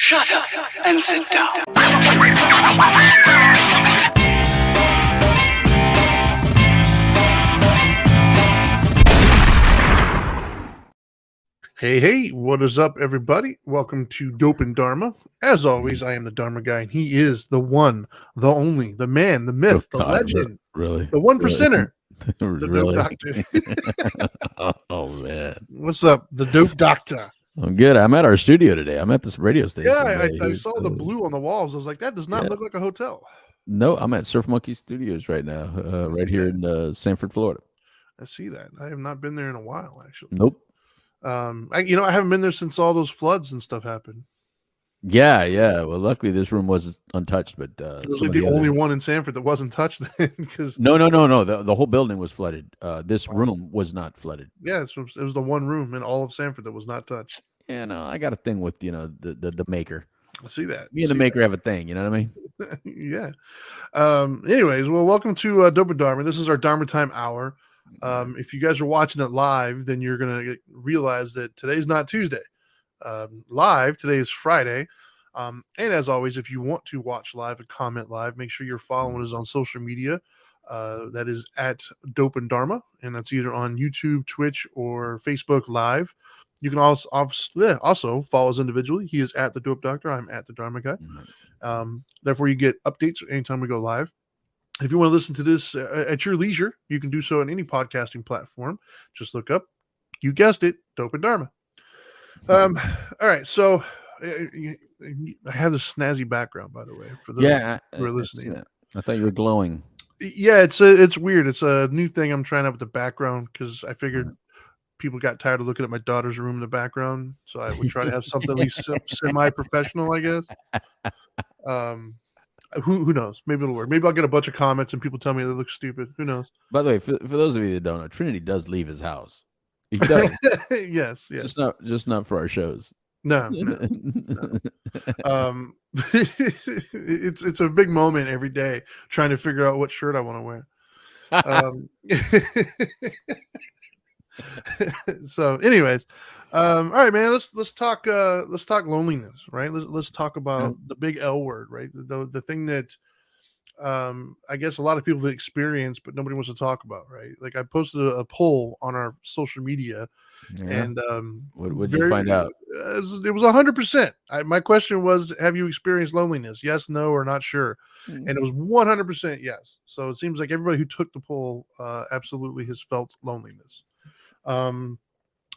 Shut up and sit down. Hey, what is up, everybody? Welcome to Dope and Dharma. As always, I am the Dharma guy, and he is the one, the only, the man, the myth, the legend, really, the one percenter, the really. Dope Doctor. Oh man, What's up, the Dope Doctor? I'm good. I'm at our studio today. I'm at this radio station. Yeah, I saw the blue on the walls. I was like, that does not look like a hotel. No, I'm at Surf Monkey Studios right now, right here in Sanford, Florida. I see that. I have not been there in a while, actually. Nope. I haven't been there since all those floods and stuff happened. Yeah. Well, luckily this room was untouched, but it was like the only one in Sanford that wasn't touched then. Because no. The whole building was flooded. This room was not flooded. Yeah, it was the one room in all of Sanford that was not touched. Yeah, no, I got a thing with the maker. I see that. Me and the maker have a thing. You know what I mean? Yeah. Anyways, well, welcome to Dope and Dharma. This is our Dharma Time hour. If you guys are watching it live, then you're gonna realize that today's not Tuesday. Live today is Friday. And as always, if you want to watch live and comment live, make sure you're following us on social media. That is at Dope and Dharma, and that's either on YouTube, Twitch, or Facebook Live. You can also follow us individually. He is at the Dope Doctor. I'm at the Dharma Guy. Therefore, you get updates anytime we go live. If you want to listen to this at your leisure, you can do so on any podcasting platform. Just look up, you guessed it, Dope and Dharma. All right, so I have this snazzy background, by the way, for those who are listening. I thought you were glowing. Yeah, it's weird. It's a new thing I'm trying out with the background because I figured people got tired of looking at my daughter's room in the background, so I would try to have something at least semi-professional, I guess. Who knows? Maybe it'll work. Maybe I'll get a bunch of comments and people tell me they look stupid. Who knows? By the way, for those of you that don't know, Trinity does leave his house. He does. Yes. Just not for our shows. No. It's a big moment every day trying to figure out what shirt I want to wear. So anyways, all right, man, let's talk loneliness, right? Let's talk about the big L word, right? The thing that I guess a lot of people have experienced but nobody wants to talk about, right? Like I posted a poll on our social media, and what did you find out? It was 100%. My question was, have you experienced loneliness? Yes, no, or not sure. And it was 100% yes. So it seems like everybody who took the poll absolutely has felt loneliness. And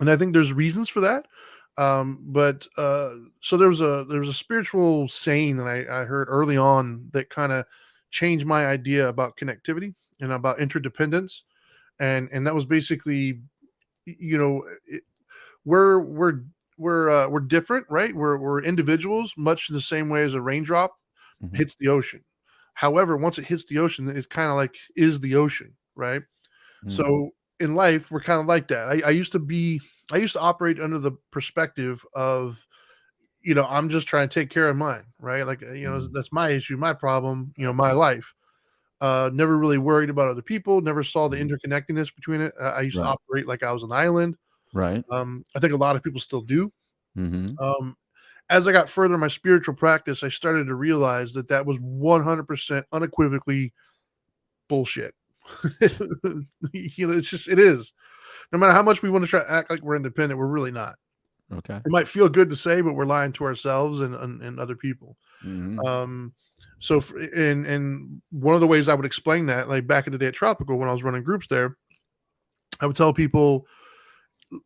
I think there's reasons for that. But so there was a spiritual saying that I heard early on that kind of changed my idea about connectivity and about interdependence. And that was basically, we're different, right? We're individuals, much the same way as a raindrop hits the ocean. However, once it hits the ocean, it's kind of like is the ocean, right? So in life, we're kind of like that. I used to operate under the perspective of, I'm just trying to take care of mine, right? Like, that's my issue, my problem, my life. Never really worried about other people, never saw the interconnectedness between it. I used to operate like I was an island. Right. I think a lot of people still do. As I got further in my spiritual practice, I started to realize that was 100% unequivocally bullshit. It is. No matter how much we want to try to act like we're independent, we're really not. Okay. It might feel good to say, but we're lying to ourselves and other people. So and one of the ways I would explain that, like back in the day at Tropical, when I was running groups there, I would tell people,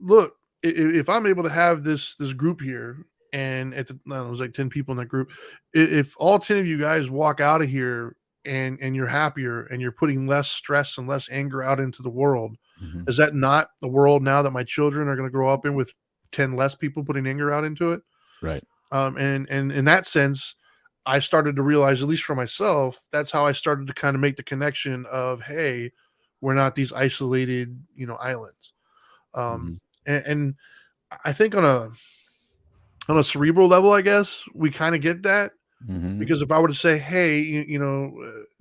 look, if I'm able to have this group here, and it was like 10 people in that group, if all 10 of you guys walk out of here and you're happier and you're putting less stress and less anger out into the world, is that not the world now that my children are going to grow up in, with 10 less people putting anger out into it? Right. And in that sense, I started to realize, at least for myself, that's how I started to kind of make the connection of, hey, we're not these isolated, islands. And I think on a cerebral level, I guess we kind of get that. Because if I were to say, hey,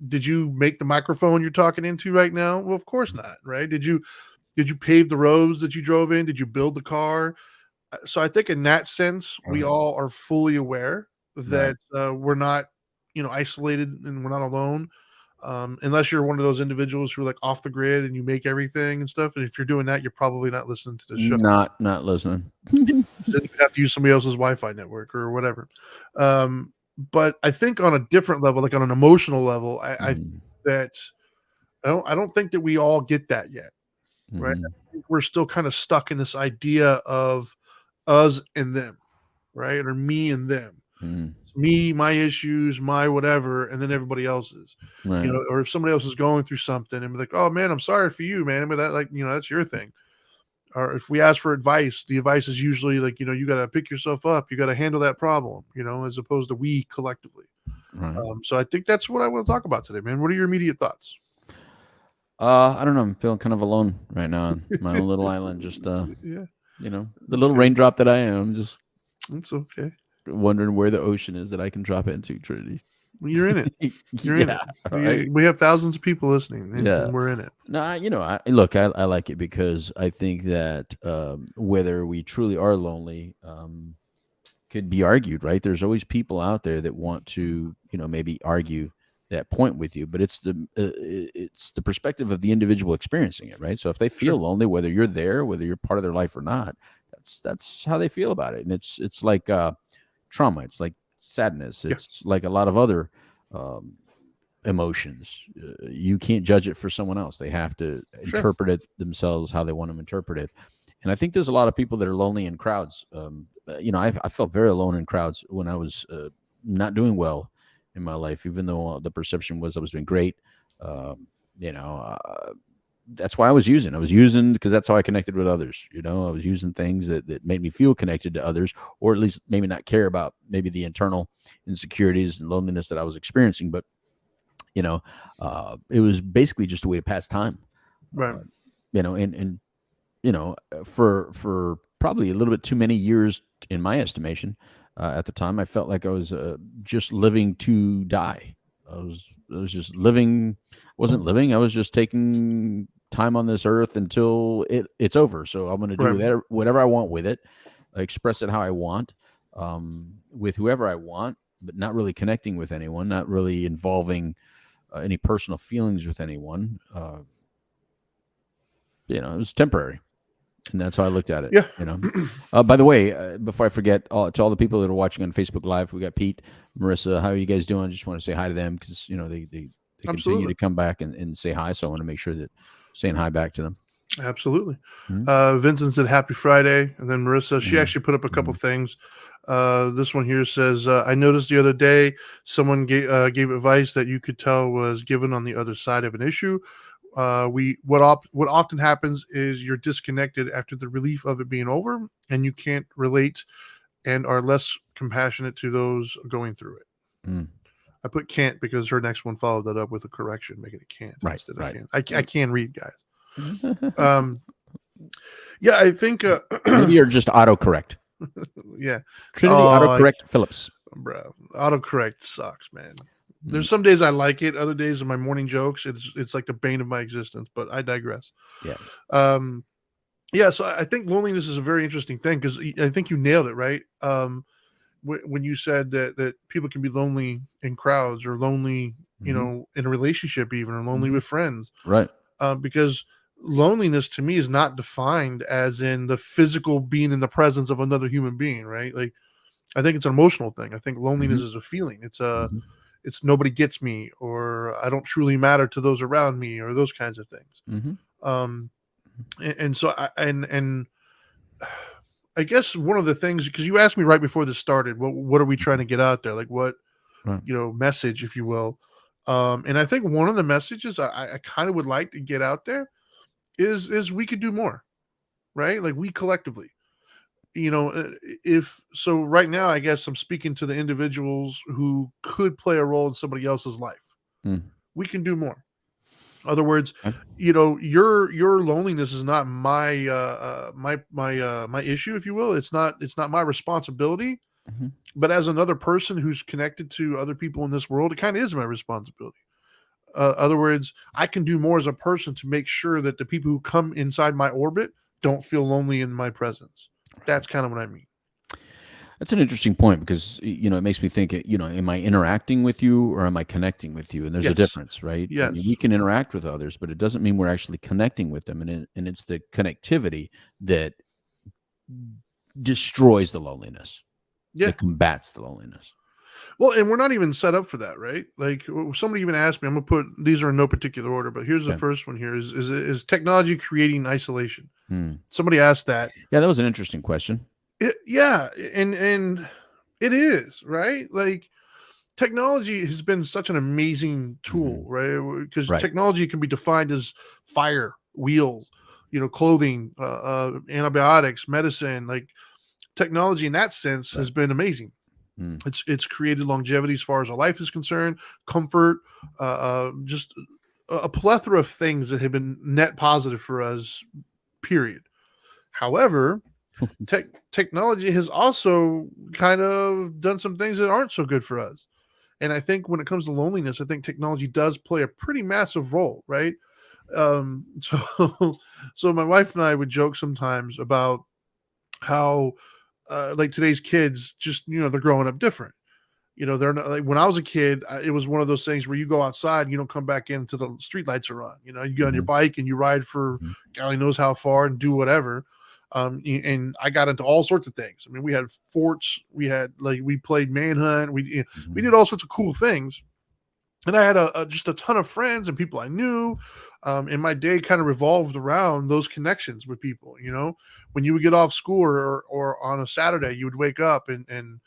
did you make the microphone you're talking into right now? Well, of course not, right? Did you pave the roads that you drove in? Did you build the car? So I think in that sense, we all are fully aware that we're not, isolated and we're not alone. Unless you're one of those individuals who are like off the grid and you make everything and stuff. And if you're doing that, you're probably not listening to the show. Not listening. So you have to use somebody else's Wi-Fi network or whatever. But I think on a different level, like on an emotional level, I don't think that we all get that yet, right? I think we're still kind of stuck in this idea of us and them, right? Or me and them. It's me, my issues, my whatever, and then everybody else's. Right. Or if somebody else is going through something and be like, "Oh man, I'm sorry for you, man," but that, that's your thing. Or if we ask for advice, the advice is usually like, you got to pick yourself up, you got to handle that problem, as opposed to we collectively. Right. So I think that's what I want to talk about today, man. What are your immediate thoughts? I don't know. I'm feeling kind of alone right now on my own little island. Just Yeah, the little raindrop that I am. Just it's okay. Wondering where the ocean is that I can drop it into, Trinity. You're in it. You're in it. Right? We have thousands of people listening, and we're in it. No, I like it because I think that whether we truly are lonely could be argued, right? There's always people out there that want to, maybe argue that point with you, but it's the perspective of the individual experiencing it, right? So if they feel lonely, whether you're there, whether you're part of their life or not, that's how they feel about it. And it's like trauma, it's like sadness, it's like a lot of other emotions. You can't judge it for someone else. They have to interpret it themselves how they want to interpret it. And I think there's a lot of people that are lonely in crowds. I felt very alone in crowds when I was not doing well in my life, even though the perception was I was doing great. That's why I was using because that's how I connected with others. I was using things that made me feel connected to others, or at least maybe not care about maybe the internal insecurities and loneliness that I was experiencing. But, it was basically just a way to pass time, right? For probably a little bit too many years, in my estimation, at the time, I felt like I was just living to die. I was just living, wasn't living. I was just taking time on this earth until it's over. So I'm going to do whatever I want with it, express it how I want, with whoever I want, but not really connecting with anyone, not really involving any personal feelings with anyone. It was temporary. And that's how I looked at it. Yeah. By the way, before I forget, to all the people that are watching on Facebook Live, we got Pete, Marissa. How are you guys doing? I just want to say hi to them because they continue to come back and say hi. So I want to make sure that saying hi back to them. Absolutely. Vincent said happy Friday, and then Marissa, she actually put up a couple things. This one here says, I noticed the other day someone gave advice that you could tell was given on the other side of an issue. What often happens is you're disconnected after the relief of it being over, and you can't relate and are less compassionate to those going through it. I put can't because her next one followed that up with a correction, making it can't instead of can. I can read, guys. Yeah, I think maybe you're just autocorrect. Yeah, Trinity autocorrect Phillips. Bro, autocorrect sucks, man. There's some days I like it. Other days in my morning jokes, it's like the bane of my existence. But I digress. Yeah. So I think loneliness is a very interesting thing because I think you nailed it, right? When you said that people can be lonely in crowds or lonely, in a relationship, even, or lonely with friends, right? Because loneliness to me is not defined as in the physical being in the presence of another human being, right? Like, I think it's an emotional thing. I think loneliness is a feeling. It's it's nobody gets me, or I don't truly matter to those around me, or those kinds of things. And so I guess one of the things, because you asked me right before this started, what are we trying to get out there? Like what, message, if you will. And I think one of the messages I kind of would like to get out there is we could do more, right? Like we collectively, if so right now, I guess I'm speaking to the individuals who could play a role in somebody else's life. We can do more. In other words, your loneliness is not my my issue, if you will. It's not my responsibility. But as another person who's connected to other people in this world, it kind of is my responsibility. Other words, I can do more as a person to make sure that the people who come inside my orbit don't feel lonely in my presence. That's kind of what I mean. That's an interesting point because it makes me think. Am I interacting with you or am I connecting with you? And there's a Yes. difference, right? I mean, Yes. we can interact with others, but it doesn't mean we're actually connecting with them. And it's the connectivity that destroys the loneliness, Yeah. that combats the loneliness. Well, and we're not even set up for that, right? Like somebody even asked me, I'm gonna put these are in no particular order, but here's the Okay. first one here is technology creating isolation? Hmm. Somebody asked that. Yeah, that was an interesting question. Yeah, and it is, right? Like technology has been such an amazing tool, Mhm. right? Because Right. technology can be defined as fire, wheels, clothing, antibiotics, medicine. Like technology in that sense Right. has been amazing. Mm. It's created longevity as far as our life is concerned, comfort, just a plethora of things that have been net positive for us. Period. However, technology has also kind of done some things that aren't so good for us. And I think when it comes to loneliness, I think technology does play a pretty massive role, right? So, so my wife and I would joke sometimes about how, like today's kids, just they're growing up different. They're not like when I was a kid. It was one of those things where you go outside, and you don't come back in until the street lights are on. You get on your Mhm. bike and you ride for Mhm. God only knows how far and do whatever. And I got into all sorts of things. I mean, we had forts, we played manhunt, we Mhm. did all sorts of cool things, and I had just a ton of friends and people I knew. And my day kind of revolved around those connections with people. When you would get off school or on a Saturday, you would wake up and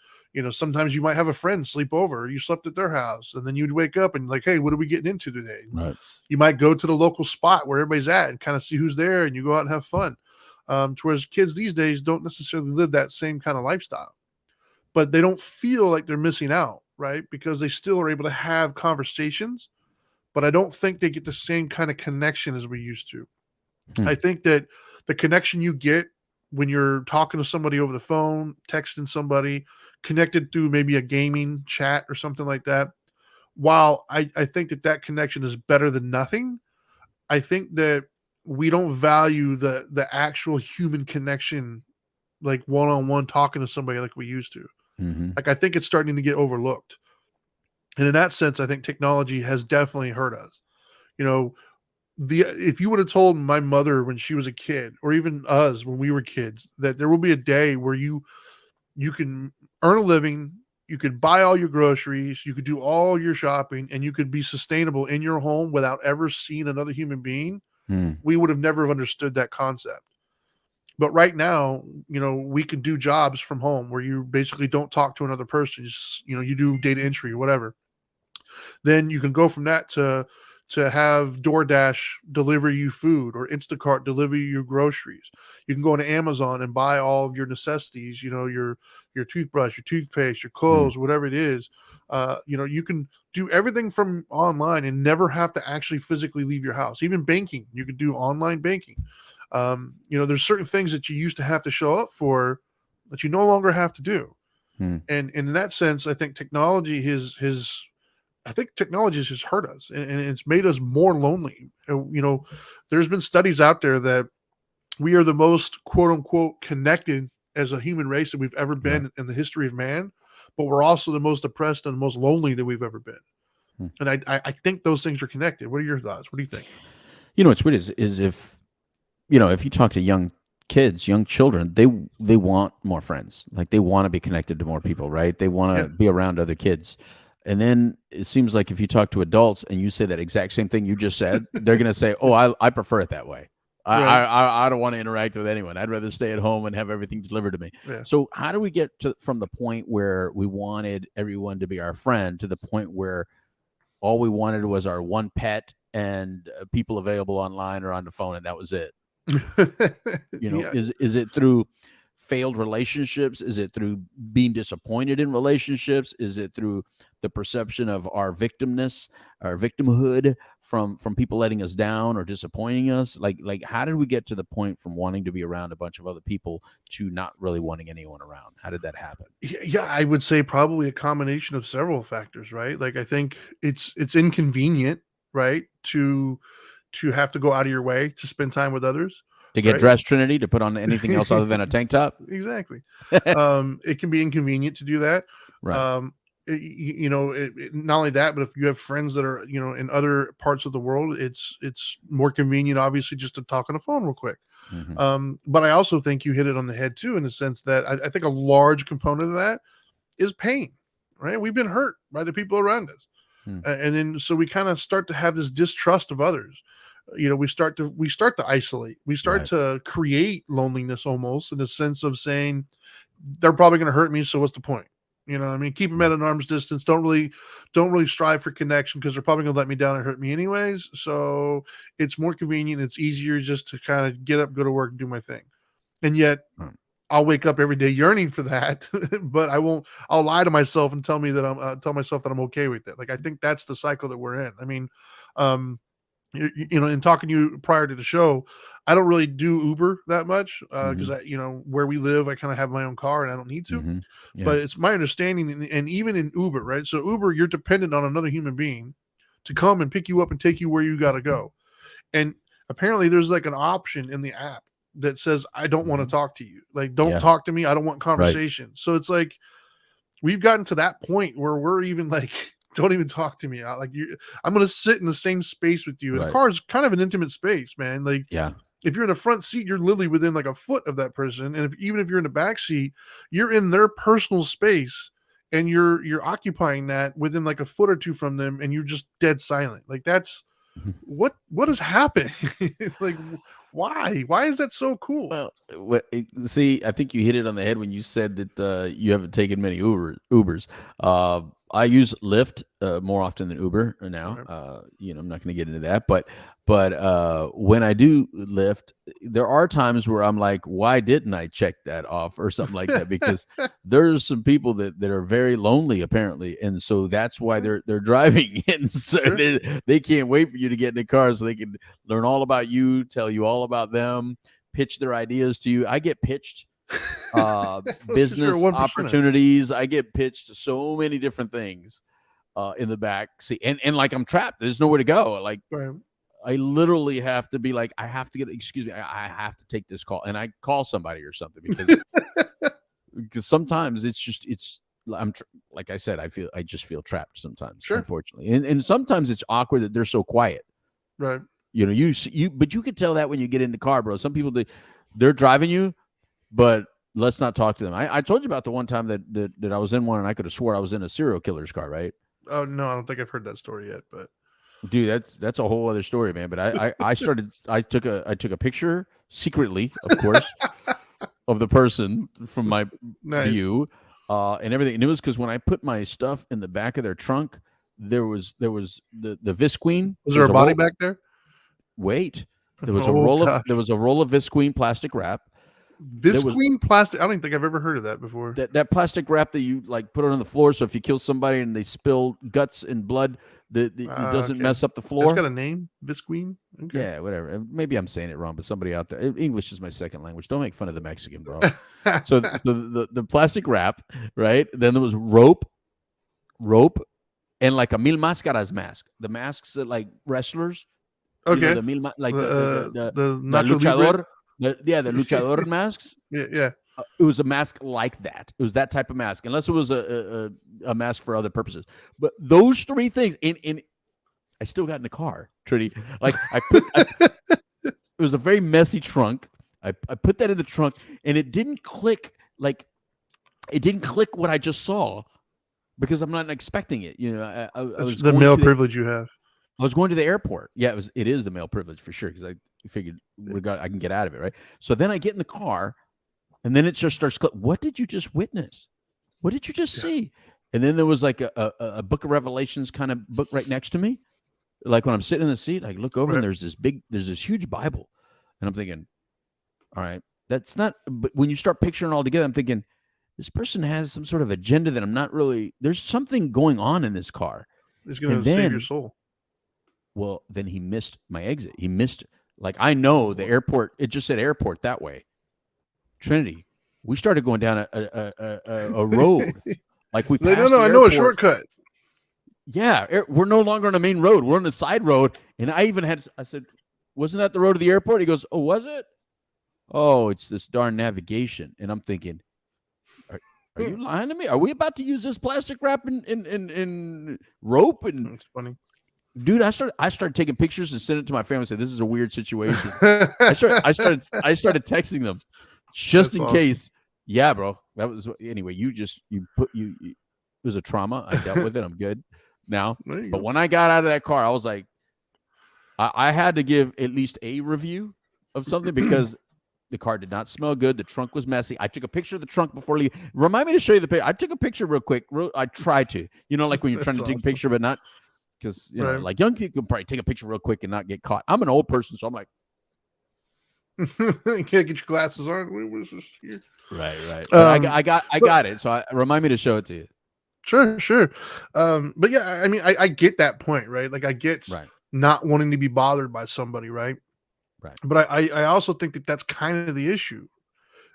sometimes you might have a friend sleep over. You slept at their house, and then you'd wake up and like, hey, what are we getting into today? Right. You might go to the local spot where everybody's at and kind of see who's there, and you go out and have fun. Whereas kids these days don't necessarily live that same kind of lifestyle, but they don't feel like they're missing out, right? Because they still are able to have conversations, but I don't think they get the same kind of connection as we used to. Hmm. I think that the connection you get when you're talking to somebody over the phone, texting somebody, connected through maybe a gaming chat or something like that, while I think that connection is better than nothing, I think that we don't value the actual human connection, like one on one talking to somebody like we used to. Mhm. Like I think it's starting to get overlooked. And in that sense, I think technology has definitely hurt us. You know, the if you would have told my mother when she was a kid, or even us when we were kids, that there will be a day where you can earn a living, you could buy all your groceries, you could do all your shopping, and you could be sustainable in your home without ever seeing another human being, Hmm. we would have never understood that concept. But right now, we can do jobs from home where you basically don't talk to another person. You do data entry or whatever. Then you can go from that to have DoorDash deliver you food or Instacart deliver you your groceries. You can go to Amazon and buy all of your necessities, your toothbrush, your toothpaste, your Hmm. clothes, whatever it is. You can do everything from online and never have to actually physically leave your house. Even banking, you can do online banking. There's certain things that you used to have to show up for that you no longer have to do. Hmm. And in that sense, I think technology has just hurt us, and it's made us more lonely. There's been studies out there that we are the most quote unquote connected as a human race that we've ever Right. been in the history of man, but we're also the most depressed and the most lonely that we've ever been. Hmm. And I think those things are connected. What are your thoughts? What do you think? What's weird is if you talk to young kids, young children, they want more friends. Like they want to be connected to more people, right? They want Yeah. to be around other kids. And then it seems like if you talk to adults and you say that exact same thing you just said, they're going to say, "Oh, I prefer it that way. Right. I don't want to interact with anyone. I'd rather stay at home and have everything delivered to me." Yeah. So how do we get from the point where we wanted everyone to be our friend to the point where all we wanted was our one pet and people available online or on the phone, and that was it? Yeah. Is it through failed relationships? Is it through being disappointed in relationships? Is it through the perception of our victimness, our victimhood from people letting us down or disappointing us? Like how did we get to the point from wanting to be around a bunch of other people to not really wanting anyone around? How did that happen? Yeah, I would say probably a combination of several factors, right? Like I think it's inconvenient, right, to have to go out of your way to spend time with others. To get right? dressed, Trinity, to put on anything else other than a tank top. Exactly. It can be inconvenient to do that. Right. Not only that, but if you have friends that are, in other parts of the world, it's more convenient, obviously, just to talk on the phone real quick. But I also think you hit it on the head too, in the sense that I think a large component of that is pain, right? We've been hurt by the people around us. And then, so we kind of start to have this distrust of others. We start to isolate. We start to create loneliness, almost in the sense of saying they're probably going to hurt me. So what's the point? Keep them at an arm's distance. Don't really strive for connection, because they're probably going to let me down and hurt me anyways. So it's more convenient. It's easier just to kind of get up, go to work, and do my thing. And yet I'll wake up every day yearning for that, but I won't. I'll lie to myself and tell myself that I'm okay with it. Like, I think that's the cycle that we're in. In talking to you prior to the show, I don't really do Uber that much, because where we live, I kind of have my own car and I don't need to. Yeah. But it's my understanding, and even in Uber, right? So Uber, you're dependent on another human being to come and pick you up and take you where you got to go. And apparently there's like an option in the app that says, I don't want to talk to you. Like, don't talk to me. I don't want conversation. Right. So it's like, we've gotten to that point where we're even like, don't even talk to me. I'm going to sit in the same space with you. And a car is kind of an intimate space, man. Like, if you're in the front seat, you're literally within like a foot of that person. And even if you're in the back seat, you're in their personal space, and you're occupying that within like a foot or two from them, and you're just dead silent. Like, that's what has happened? Like, why is that so cool? Well, see, I think you hit it on the head when you said that you haven't taken many Ubers. I use Lyft more often than Uber now. I'm not going to get into that, but when I do Lyft, there are times where I'm like, why didn't I check that off or something like that? Because there's some people that are very lonely apparently, and so that's why they're driving, and so they can't wait for you to get in the car so they can learn all about you, tell you all about them, pitch their ideas to you. I get pitched business opportunities. I get pitched so many different things in the back seat, and like, I'm trapped. There's nowhere to go. Like, I literally have to be like, I have to excuse me, I have to take this call, and I call somebody or something, because sometimes like I said, I just feel trapped sometimes, unfortunately, and sometimes it's awkward that they're so quiet. Right. But you could tell that when you get in the car, bro. Some people, they're driving you, but let's not talk to them. I told you about the one time that I was in one, and I could have swore I was in a serial killer's car, right? Oh no, I don't think I've heard that story yet, but dude, that's a whole other story, man. But I took a picture secretly, of course, of the person from my view, and everything. And it was because when I put my stuff in the back of their trunk, there was the Visqueen. Was there a body back there? Wait, there was a roll of Visqueen plastic wrap. Visqueen plastic? I don't think I've ever heard of that before. That plastic wrap that you like put it on the floor, so if you kill somebody and they spill guts and blood, it doesn't mess up the floor. It's got a name, Visqueen. Okay. Yeah, whatever. Maybe I'm saying it wrong, but somebody out there, English is my second language. Don't make fun of the Mexican, bro. so the plastic wrap, right? Then there was rope, and like a mil máscaras mask. The masks that like wrestlers. Okay. The luchador. The luchador masks. Yeah. It was a mask like that. It was that type of mask, unless it was a mask for other purposes. But those three things, and I still got in the car, Trinity. Like it was a very messy trunk. I put that in the trunk, and it didn't click. Like it didn't click what I just saw, because I'm not expecting it. I was the male privilege you have. I was going to the airport. Yeah, it is the male privilege for sure, because I figured I can get out of it, right? So then I get in the car, and then it just starts. What did you just witness? What did you just see? And then there was like a Book of Revelations kind of book right next to me. Like when I'm sitting in the seat, I look over and there's this huge Bible, and I'm thinking, all right, that's not. But when you start picturing it all together, I'm thinking, this person has some sort of agenda that I'm not really. There's something going on in this car. It's going to save your soul. Well, then he missed my exit. He missed, like, I know the airport. It just said airport that way. Trinity, we started going down a road. Like we passed I know a shortcut. Yeah, we're no longer on the main road. We're on the side road. And I said, wasn't that the road to the airport? He goes, oh, was it? oh, it's this darn navigation. And I'm thinking, are you lying to me? Are we about to use this plastic wrap and rope? And It's funny. dude, I started taking pictures and sent it to my family and said, this is a weird situation. I started texting them just That's in awesome. case. Yeah, bro. That was anyway. It was a trauma. I dealt with it. I'm good now. There you But go. when I got out of that car, I was like, I had to give at least a review of something because the car did not smell good. The trunk was messy. I took a picture of the trunk before leaving. Remind me to show you the picture. I took a picture real quick. I tried to, like when you're trying That's to take a awesome. picture, but not because, Right. like young people can probably take a picture real quick and not get caught. I'm an old person, so I'm like, You can't get your glasses on. We was just here. right. But I got it. So remind me to show it to you. Sure. But yeah, I mean, I get that point, right? Like I get Right. not wanting to be bothered by somebody, right? Right. But I also think that that's kind of the issue.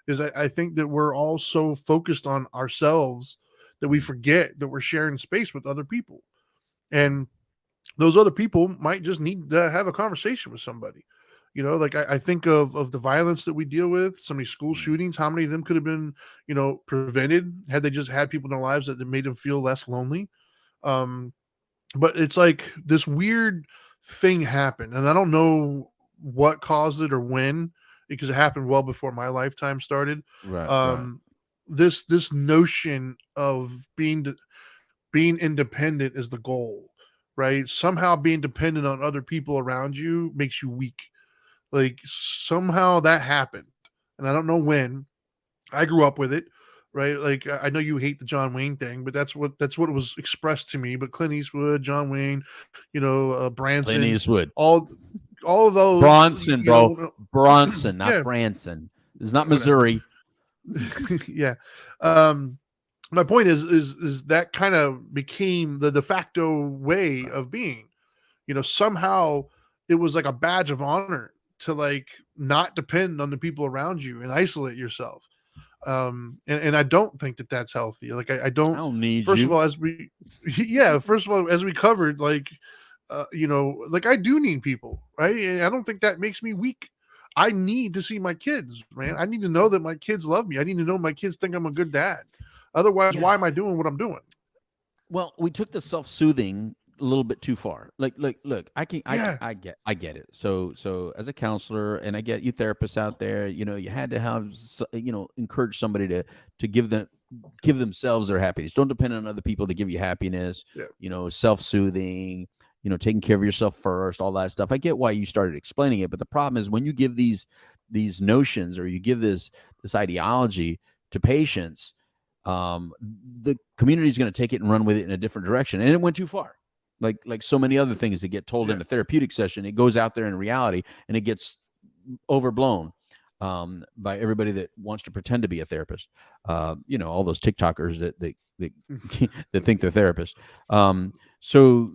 Is I think that we're all so focused on ourselves that we forget that we're sharing space with other people, and those other people might just need to have a conversation with somebody. Like I think of the violence that we deal with, so many school shootings. How many of them could have been, prevented had they just had people in their lives that made them feel less lonely? Um, but it's like this weird thing happened, and I don't know what caused it or when, because it happened well before my lifetime started. Right. Um, this notion of being independent is the goal, right? Somehow being dependent on other people around you makes you weak. Like somehow that happened, and I don't know when. I grew up with it, right? Like I know you hate the John Wayne thing, but that's what was expressed to me. But Clint Eastwood, John Wayne, Clint Branson, Eastwood. all of those, Bronson, bro. Bronson, not yeah, Branson. It's not whatever. Missouri. Yeah. Um, my point is that kind of became the de facto way Right. of being. Somehow it was like a badge of honor to like not depend on the people around you and isolate yourself. And I don't think that that's healthy. Like I I don't. don't need First of you. all, yeah, first of all, as we covered, like, like I do need people, right? And I don't think that makes me weak. I need to see my kids, man. I need to know that my kids love me. I need to know my kids think I'm a good dad. Otherwise, Yeah. why am I doing what I'm doing? Well, we took the self-soothing a little bit too far. Like, look, Yeah, I get it. So as a counselor, and I get you therapists out there, you had to have, encourage somebody to give themselves their happiness. Don't depend on other people to give you happiness. yeah, Self-soothing. Taking care of yourself first, all that stuff. I get why you started explaining it, but the problem is when you give these notions or you give this ideology to patients, the community is going to take it and run with it in a different direction, and it went too far. Like so many other things that get told yeah, in a therapeutic session, it goes out there in reality and it gets overblown by everybody that wants to pretend to be a therapist. All those TikTokers that that think they're therapists. So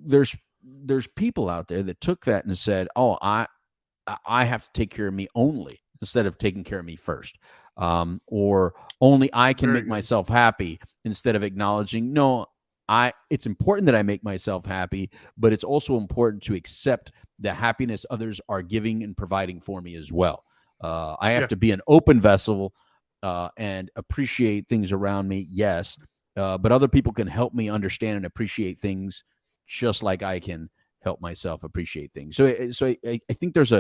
there's people out there that took that and said, "Oh, I have to take care of me only instead of taking care of me first." Or only I can very make good. myself happy instead of acknowledging, no, it's important that I make myself happy, but it's also important to accept the happiness others are giving and providing for me as well. I have Yeah, to be an open vessel and appreciate things around me, yes, but other people can help me understand and appreciate things just like I can help myself appreciate things. So I think there's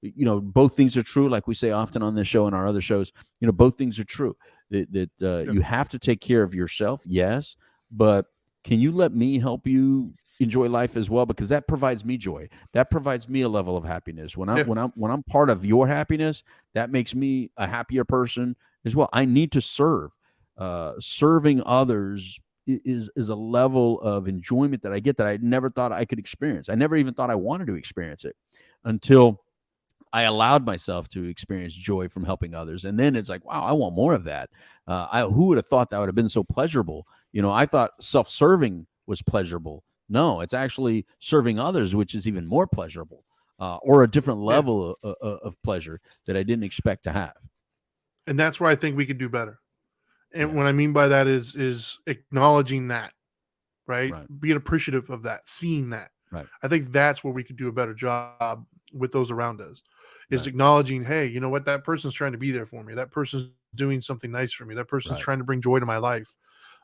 both things are true, like we say often on this show and our other shows. Both things are true. That yeah, you have to take care of yourself, yes, but can you let me help you enjoy life as well? Because that provides me joy. That provides me a level of happiness. When I yeah, when I'm part of your happiness, that makes me a happier person as well. I need to serve. Serving others is a level of enjoyment that I get that I never thought I could experience. I never even thought I wanted to experience it until I allowed myself to experience joy from helping others. And then it's like, wow, I want more of that. Who would have thought that would have been so pleasurable? I thought self-serving was pleasurable. No, it's actually serving others, which is even more pleasurable, or a different yeah. level of pleasure that I didn't expect to have. And that's where I think we could do better. And Yeah, what I mean by that is acknowledging that, right? right, Being appreciative of that, seeing that. right. I think that's where we could do a better job. with those around us. Is Right. acknowledging, hey, you know what, that person's trying to be there for me. That person's doing something nice for me. That person's Right. trying to bring joy to my life.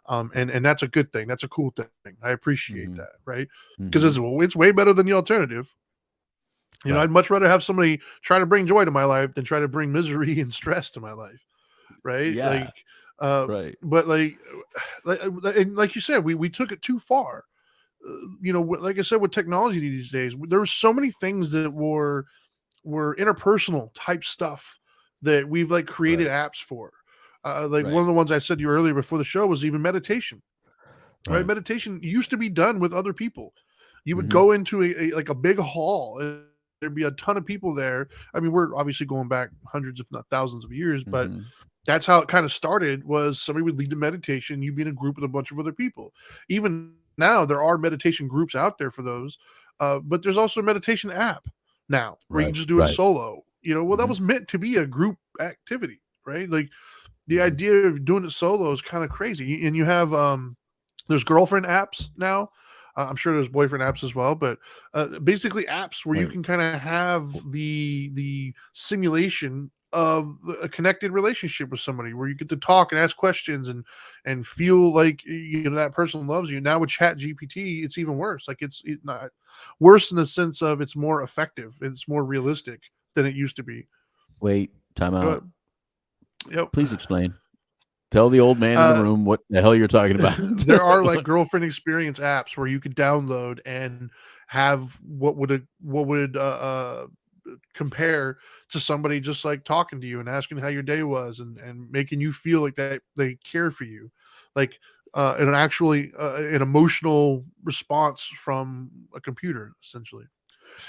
And that's a good thing. That's a cool thing. I appreciate Mhm. that, right? Because Mhm. it's way better than the alternative. You know, Right. I'd much rather have somebody try to bring joy to my life than try to bring misery and stress to my life, right? Yeah. Like, uh, Right. but like you said, we took it too far. You know, like I said, with technology these days, there were so many things that were interpersonal type stuff that we've like created Right. apps for. Like one Right. of the ones I said to you earlier before the show was even meditation. Right? Right. Meditation used to be done with other people. You would Mhm. go into like a big hall and there'd be a ton of people there. I mean, we're obviously going back hundreds, if not thousands of years, but Mhm. that's how it kind of started. Was somebody would lead the meditation, you'd be in a group with a bunch of other people. Even now, there are meditation groups out there for those, but there's also a meditation app now where you can Right. just do it Right. solo. You know, well, that Mhm. was meant to be a group activity, right? Like the Mhm. idea of doing it solo is kind of crazy. And you have there's girlfriend apps now. I'm sure there's boyfriend apps as well, but basically apps where you Wait. can kind of have the simulation of a connected relationship with somebody, where you get to talk and ask questions and feel like, you know, that person loves you. Now with Chat GPT, it's even worse. Like it's not worse in the sense of it's more effective. It's more realistic than it used to be. Wait. Time Uh, out. yep. Please explain. Tell the old man in the Uh, room what the hell you're talking about. there are like girlfriend experience apps where you could download and have what would compare to somebody just like talking to you and asking how your day was and making you feel like that they care for you, like an actually an emotional response from a computer essentially.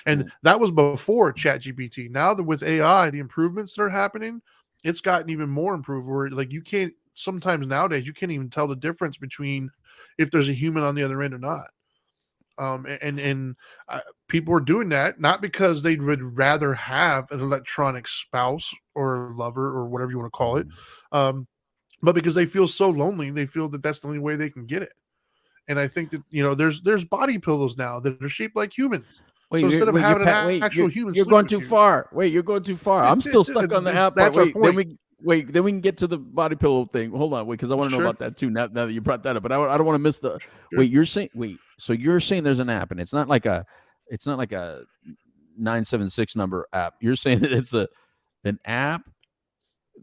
And So, that was before ChatGPT. Now that with AI, the improvements that are happening, it's gotten even more improved. Where like you can't sometimes nowadays you can't even tell the difference between if there's a human on the other end or not. And people are doing that not because they would rather have an electronic spouse or lover or whatever you want to call it, mhm. um, but because they feel so lonely, they feel that that's the only way they can get it. And I think that, you know, there's body pillows now that are shaped like humans. So instead of Wait, you're having an wait, actual human you're sleep going with too you, far. Wait, you're going too far. I'm still stuck on the app part. that's our Wait, then point. we can get to the body pillow thing. Hold on, wait, because I want to know Sure, about that too. Now that you brought that up, but I don't want to miss the. sure. Wait, you're saying so you're saying there's an app, and it's not like a 976 number app. You're saying that it's an app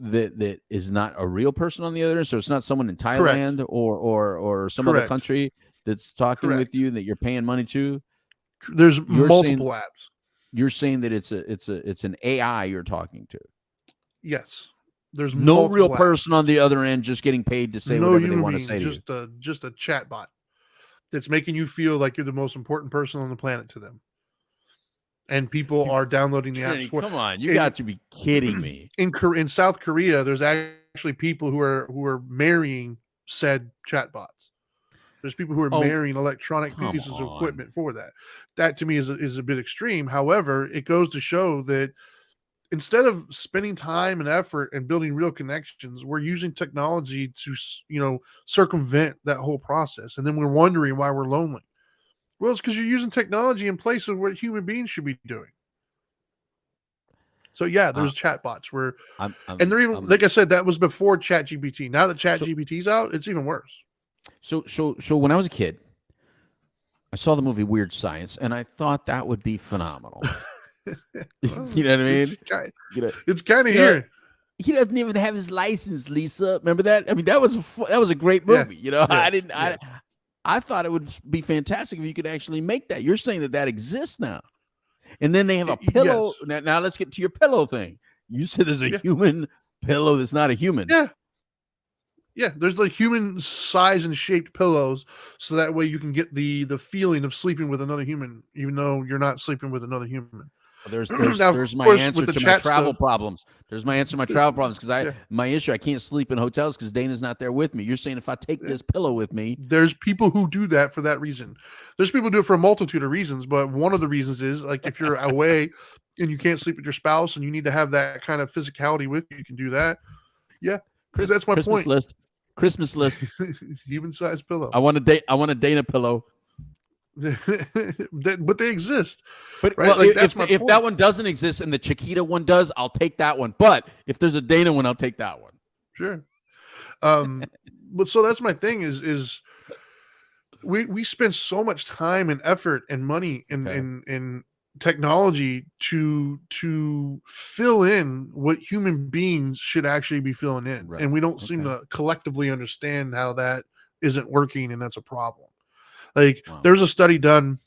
that is not a real person on the other end, so it's not someone in Correct, Thailand or some other correct, country that's talking with correct. you that you're paying money to. There's You're saying multiple apps. you're saying that it's an AI you're talking to. Yes, there's No real multiple apps. person on the other end just getting paid to say No whatever they human want to being, say to you. just a chat bot that's making you feel like you're the most important person on the planet to them. And people You, are downloading the apps Trinity, for come on, you in got to be kidding me. in South Korea. There's actually people who are marrying said chatbots. There's people who are Oh, marrying electronic come pieces of on. equipment for that. That to me is a bit extreme. However, it goes to show that instead of spending time and effort and building real connections, we're using technology to, you know, circumvent that whole process. And then we're wondering why we're lonely. Well, it's because you're using technology in place of what human beings should be doing. So yeah, I, there's chatbots where, and I'm they're even, I'm like I said, that was before ChatGPT. Now that so ChatGPT's out, it's even worse. so when I was a kid, I saw the movie Weird Science, and I thought that would be phenomenal. Well, You know what I it's mean? You know, it's kind of you know, here. he doesn't even have his license, Lisa. Remember that? I mean, that was a great Yeah. movie. You know, Yes. Yes. I thought it would be fantastic if you could actually make that. You're saying that exists now, and then they have a pillow. Yes. Now let's get to your pillow thing. You said there's a Yeah. human pillow that's not a human. Yeah. Yeah. There's like human size and shaped pillows, so that way you can get the feeling of sleeping with another human, even though you're not sleeping with another human. Now, of There's my course, with answer the to my chat travel stuff, problems. There's my answer to my travel problems because yeah, my issue I can't sleep in hotels because Dana's not there with me. You're saying if I take yeah. this pillow with me, There's people who do that for that reason. There's people who do it for a multitude of reasons, but one of the reasons is like if you're away and you can't sleep with your spouse and you need to have that kind of physicality with you, you can do that. Yeah, that's my Christmas point. list, Christmas list. Human sized pillow. I want a Dana pillow. but they exist, But right? well, Like that's my if point. that one doesn't exist and the Chiquita one does, I'll take that one. But if there's a Dana one, I'll take that one. Sure. But so that's my thing is we spend so much time and effort and money Okay. in technology to fill in what human beings should actually be filling in, Right. and we don't seem Okay. to collectively understand how that isn't working, and that's a problem. Like Wow. there's a study done,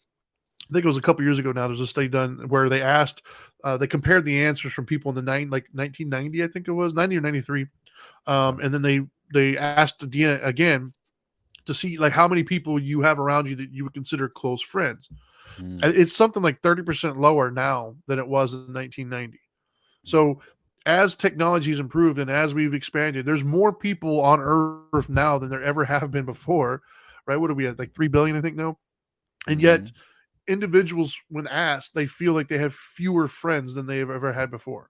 I think it was a couple years ago now. There's a study done where they asked, they compared the answers from people in the 1990, I think it was 90 or 93, and then they asked again to see like how many people you have around you that you would consider close friends. Mm. It's something like 30% lower now than it was in 1990. So as technology's improved and as we've expanded, there's more people on Earth now than there ever have been before, right? What are we at, like 3 billion, I think now? And yet individuals, when asked, they feel like they have fewer friends than they've ever had before.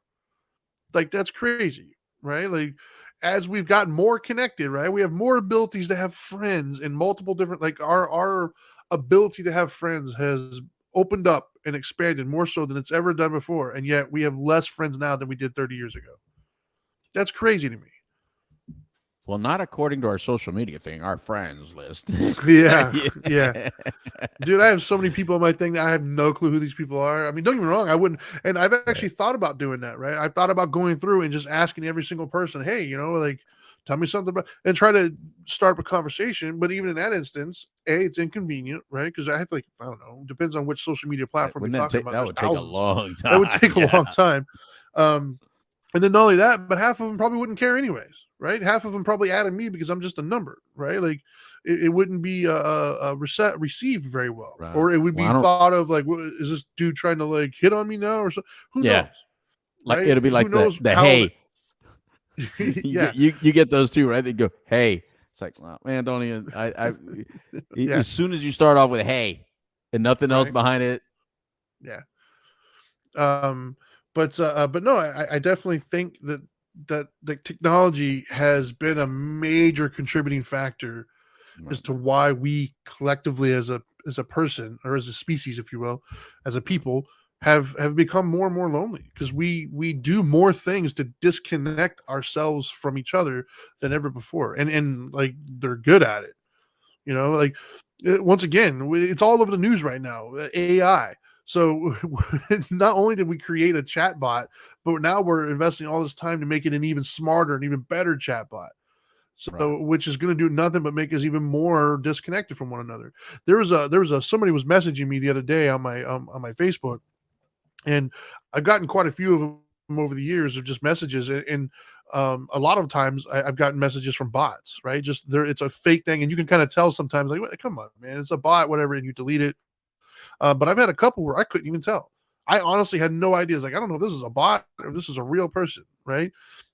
Like that's crazy, right? Like as we've gotten more connected, right? We have more abilities to have friends in multiple different, like our ability to have friends has opened up and expanded more so than it's ever done before. And yet we have less friends now than we did 30 years ago. That's crazy to me. Well, not according to our social media thing, our friends list. Yeah. Yeah. Dude, I have so many people on my thing that I have no clue who these people are. I mean, don't get me wrong, I wouldn't, and I've actually thought about doing that, right? I've thought about going through and just asking every single person, hey, like, tell me something about, and try to start a conversation. But even in that instance, it's inconvenient, right? Because I have to, like, I don't know, depends on which social media platform you're talking about. That There's would take a thousands. long time. That would take a Yeah. long time. And then not only that, but half of them probably wouldn't care anyways, right? Half of them probably added me because I'm just a number, right? Like it wouldn't be received very well, Right. or it would be Well, I don't- thought of like, is this dude trying to like hit on me now, or so? Who Yeah. knows? Like Right? it'll be Who like knows the how hey. Yeah. You get those too, right? They go, hey. It's like, well, man, don't even Yeah. as soon as you start off with hey and nothing else Right. behind it. Yeah. But no, I definitely think that the technology has been a major contributing factor as to why we collectively as a person, or as a species, if you will, as a people, have become more and more lonely, because we do more things to disconnect ourselves from each other than ever before, and like they're good at it, like once again, it's all over the news right now, AI. So not only did we create a chat bot, but now we're investing all this time to make it an even smarter and even better chat bot. So, which is going to do nothing but make us even more disconnected from one another. There was a somebody was messaging me the other day on my Facebook, and I've gotten quite a few of them over the years of just messages, and a lot of times I've gotten messages from bots, right? Just there, it's a fake thing, and you can kind of tell sometimes, like, come on, man, it's a bot, whatever, and you delete it. But I've had a couple where I couldn't even tell. I honestly had no idea. It's like, I don't know if this is a bot or this is a real person, right?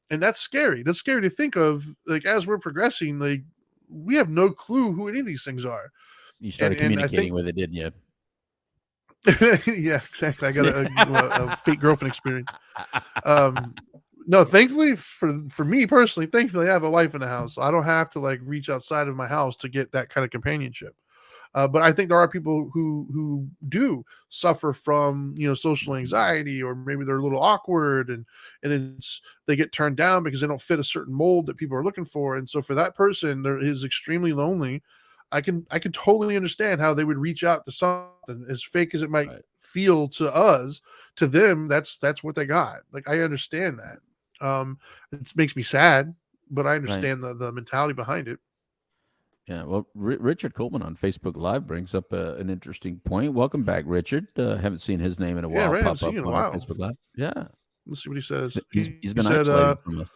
And that's scary. That's scary to think of. Like as we're progressing, like we have no clue who any of these things are. You started And communicating with it, didn't you? yeah, exactly. I got a fake girlfriend experience. No, thankfully for me personally, thankfully I have a wife in the house, so I don't have to like reach outside of my house to get that kind of companionship. But I think there are people who do suffer from social anxiety, or maybe they're a little awkward, and they get turned down because they don't fit a certain mold that people are looking for, and so for that person, there is extremely lonely. I can totally understand how they would reach out to something as fake as it might feel to us. To them, that's what they got. Like I understand that. It makes me sad, but I understand the mentality behind it. Yeah, well, Richard Coleman on Facebook Live brings up an interesting point. Welcome back, Richard. Haven't seen his name in a while Right. pop Seen up in a on our while. Facebook Live. Yeah, Let's see what he says. he's He been said, isolated from us.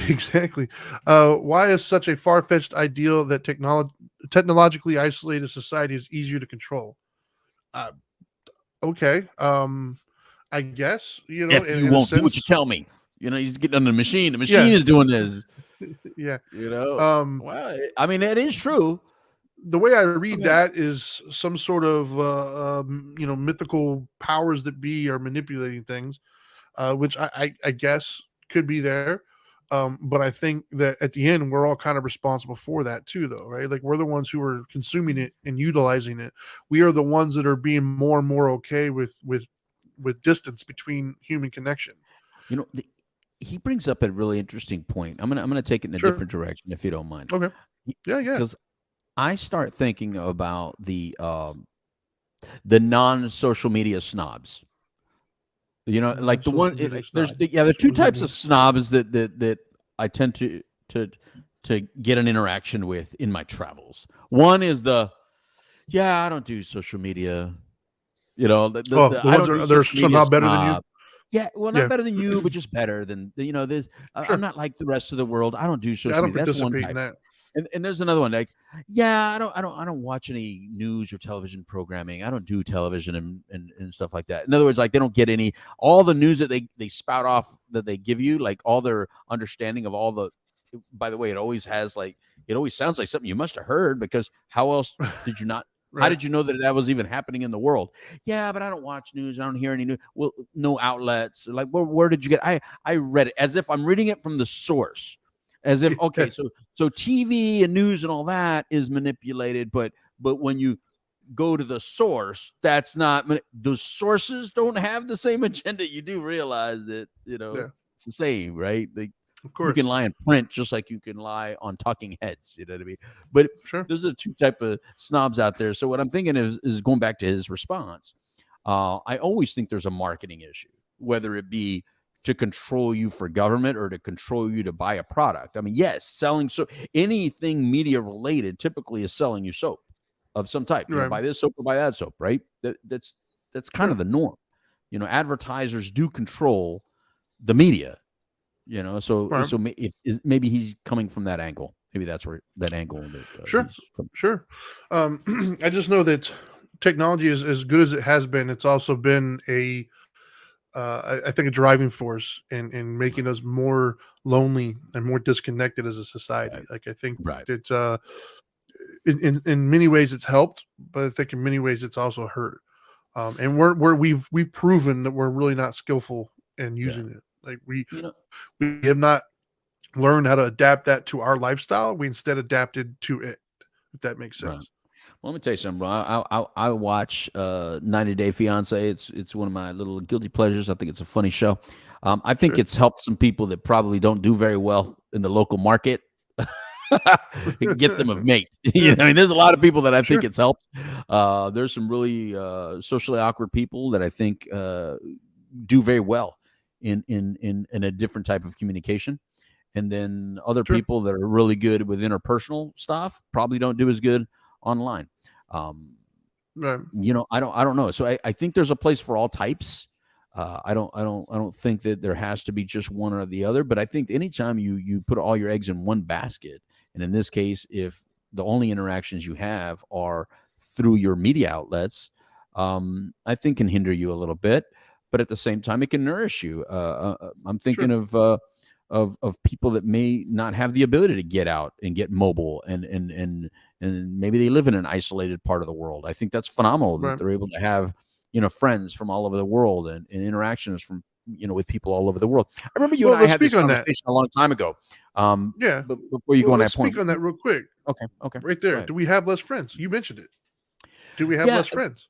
exactly. Why is such a far-fetched ideal that technologically isolated society is easier to control? Uh, okay. I guess, If you in a won't do what you sense, tell me, he's getting on the machine. The yeah, machine is doing this. yeah. Well, I mean, it is true. The way I read Okay. that is some sort of, mythical powers that be are manipulating things, which I guess could be there. But I think that at the end, we're all kind of responsible for that too, though, right? Like we're the ones who are consuming it and utilizing it. We are the ones that are being more and more okay with distance between human connection. You know, he brings up a really interesting point. I'm gonna take it in a Sure. different direction if you don't mind. Okay. Yeah. Yeah. Because I start thinking about the non-social media snobs. You know, like the one Non-social media there's snob. there are So two what does that types mean? of snobs that I tend to to get an interaction with in my travels. One is I don't do social media. You know, Oh, the I ones don't do that are social media somehow better than you. snob. Yeah, well, not Yeah. better than you, but just better than There's I'm Sure. not like the rest of the world. I don't do Yeah, I social don't media. That's one participate in type. that. And there's another one like, I don't watch any news or television programming. I don't do television and stuff like that. In other words, like they don't get any all the news that they spout off that they give you, like all their understanding of all the. By the way, it always sounds like something you must have heard because how else did you not? How Right. did you know that was even happening in the world? Yeah, but I don't watch news. I don't hear any news. Well, no outlets. Like, where did you get? I read it as if I'm reading it from the source, as if Yeah. okay, so TV and news and all that is manipulated, but when you go to the source, that's not the sources don't have the same agenda. You do realize that Yeah. it's the same, right? Of You can course. lie in print just like you can lie on talking heads. You know what I mean? But Sure. those are two type of snobs out there. So what I'm thinking is going back to his response. I always think there's a marketing issue, whether it be to control you for government or to control you to buy a product. I mean, yes, selling anything media related typically is selling you soap of some type. Right. Buy this soap or buy that soap, right? That's kind of Sure. the norm. Advertisers do control the media. Right. Maybe he's coming from that angle. Maybe that's where that angle that Sure. he's coming. Sure. I just know that technology is as good as it has been. It's also been I think a driving force in making us more lonely and more disconnected as a society. Right. Like I think Right. that in many ways it's helped, but I think in many ways it's also hurt. And we've proven that we're really not skillful in Yeah. using it. Like we You know, we have not learned how to adapt that to our lifestyle. We instead adapted to it, if that makes right. sense. Well, let me tell you something, bro. I watch 90 Day Fiance. It's one of my little guilty pleasures. I think it's a funny show. I think Sure. it's helped some people that probably don't do very well in the local market get them a mate. I mean, there's a lot of people that I think Sure. it's helped. There's some really socially awkward people that I think do very well in a different type of communication. And then other Sure. people that are really good with interpersonal stuff probably don't do as good online. Um, Right. I don't know. So I think there's a place for all types. I don't think that there has to be just one or the other. But I think anytime you put all your eggs in one basket, and in this case, if the only interactions you have are through your media outlets, I think can hinder you a little bit. But at the same time, it can nourish you. I'm thinking Sure. of people that may not have the ability to get out and get mobile and maybe they live in an isolated part of the world. I think that's phenomenal that Right. they're able to have friends from all over the world and interactions from with people all over the world. I remember you and Well, I let's had this speak on that. conversation a long time ago. Yeah. But before you Well, go on let's that point, speak on that real quick. okay, Right go there. ahead. Do we have less friends? You mentioned it. Do we have Yeah, less friends?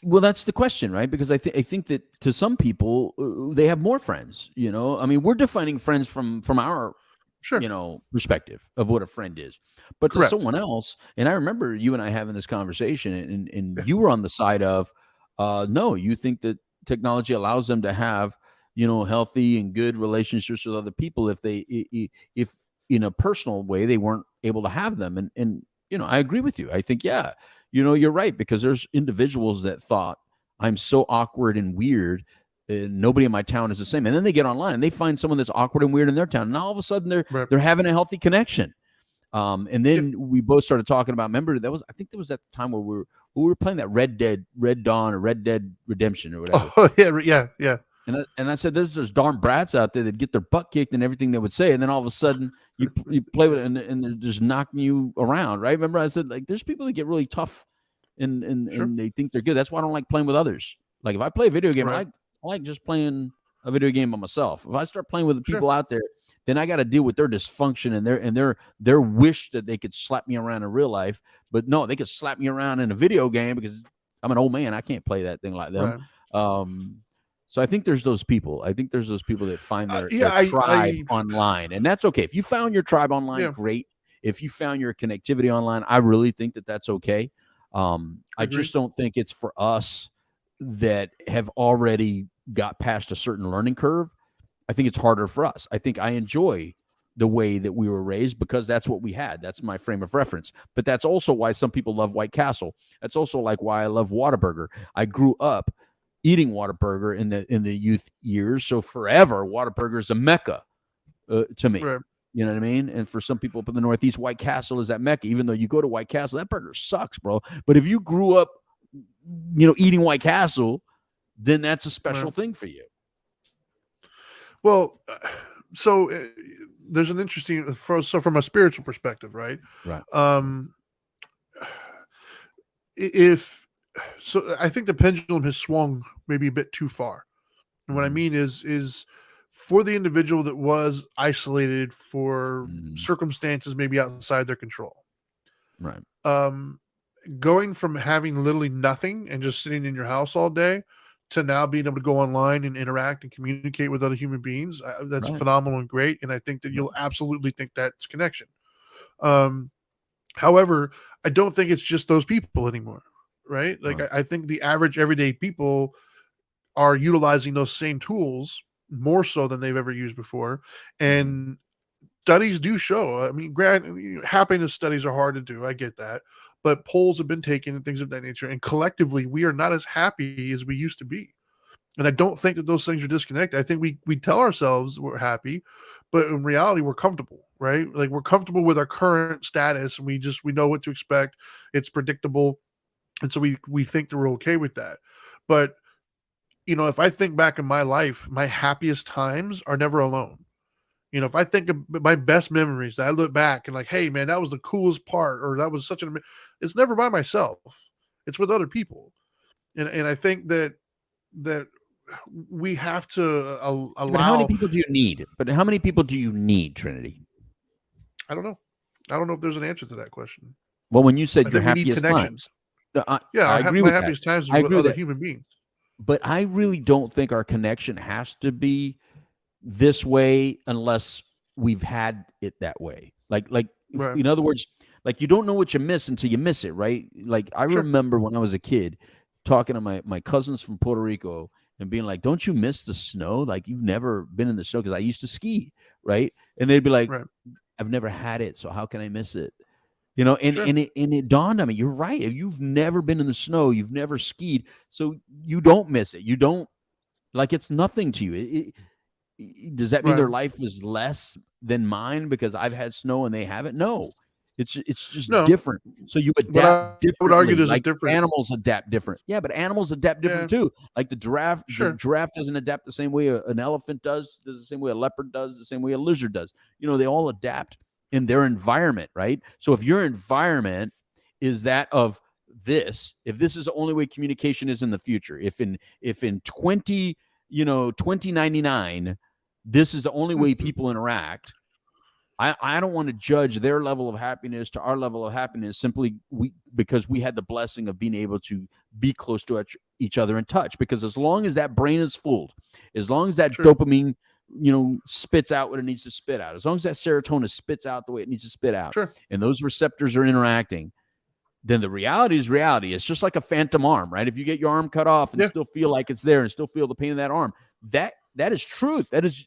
well, that's the question, right? Because I think that to some people they have more friends. I mean, we're defining friends from our Sure. perspective of what a friend is. But to Correct. someone else, and I remember you and I having this conversation, and Yeah. you were on the side of, no, you think that technology allows them to have, healthy and good relationships with other people if if in a personal way they weren't able to have them. And I agree with you. I think, yeah, you're right, because there's individuals that thought I'm so awkward and weird nobody in my town is the same. And then they get online and they find someone that's awkward and weird in their town. And all of a sudden Right. they're having a healthy connection. And Yeah. then we both started talking about. Remember, I think that was at the time where we were playing that Red Dawn or Red Dead Redemption or whatever. Oh yeah. Yeah. Yeah. And I said, there's those darn brats out there that get their butt kicked and everything they would say, and then all of a sudden you play with it and they're just knocking you around, right? Remember, I said, like, there's people that get really tough and Sure. they think they're good. That's why I don't like playing with others. Like if I play a video game, Right. I like just playing a video game by myself. If I start playing with the Sure. people out there, then I got to deal with their dysfunction and their wish that they could slap me around in real life, but no, they could slap me around in a video game because I'm an old man. I can't play that thing like them. Right. So I think there's those people. I think there's those people that find their Yeah, tribe online, and that's okay. If you found your tribe online, Yeah. great. If you found your connectivity online, I really think that that's okay. I Agreed. just don't think it's for us that have already got past a certain learning curve. I think it's harder for us. I think I enjoy the way that we were raised because that's what we had. That's my frame of reference. But that's also why some people love White Castle. That's also like why I love Whataburger. I grew up eating Whataburger in the youth years, so forever Whataburger is a mecca to me. Right. You know what I mean? And for some people up in the Northeast, White Castle is that mecca. Even though you go to White Castle, that burger sucks, bro. But if you grew up, eating White Castle, then that's a special thing for you. Well, so there's an interesting, so from a spiritual perspective, right? Right. I think the pendulum has swung maybe a bit too far. And what I mean is for the individual that was isolated for circumstances maybe outside their control. Right. Going from having literally nothing and just sitting in your house all day to now being able to go online and interact and communicate with other human beings, that's phenomenal and great. And I think that you'll absolutely think that's connection. However, I don't think it's just those people anymore, right? Like I think the average everyday people are utilizing those same tools more so than they've ever used before. And studies do show, I mean, happiness studies are hard to do. I get that. But polls have been taken and things of that nature. And collectively, we are not as happy as we used to be. And I don't think that those things are disconnected. I think we tell ourselves we're happy, but in reality, we're comfortable, right? Like we're comfortable with our current status and we know what to expect. It's predictable. And so we think that we're okay with that. But, if I think back in my life, my happiest times are never alone. If I think of my best memories, I look back and like, hey, man, that was the coolest part, or that was it's never by myself. It's with other people. And I think that we have to allow. But how many people do you need? Trinity? I don't know. I don't know if there's an answer to that question. Well, when you said your happiest times. I agree with my happiest times is with other human beings. But I really don't think our connection has to be this way unless we've had it that way. Like in other words, like you don't know what you miss until you miss it, right? Like I remember when I was a kid talking to my cousins from Puerto Rico and being like, don't you miss the snow? Like you've never been in the snow, because I used to ski, right? And they'd be like, I've never had it, so how can I miss it? And it dawned on me, you're right. You've never been in the snow, you've never skied, so you don't miss it. You don't, like, it's nothing to you. Does that mean their life is less than mine because I've had snow and they haven't? No, it's just different. So you adapt differently. I would argue there's a different. Animals adapt different. Yeah, but animals adapt different too. Like the giraffe. The giraffe doesn't adapt the same way an elephant does the same way a leopard does, the same way a lizard does. They all adapt in their environment, right? So if your environment is that of this, if this is the only way communication is in the future, if in 2099, this is the only way people interact, I don't want to judge their level of happiness to our level of happiness simply because we had the blessing of being able to be close to each other and touch. Because as long as that brain is fooled, as long as that dopamine spits out what it needs to spit out, as long as that serotonin spits out the way it needs to spit out, and those receptors are interacting, then the reality is reality. It's just like a phantom arm, right? If you get your arm cut off and still feel like it's there and still feel the pain of that arm, that is truth. That is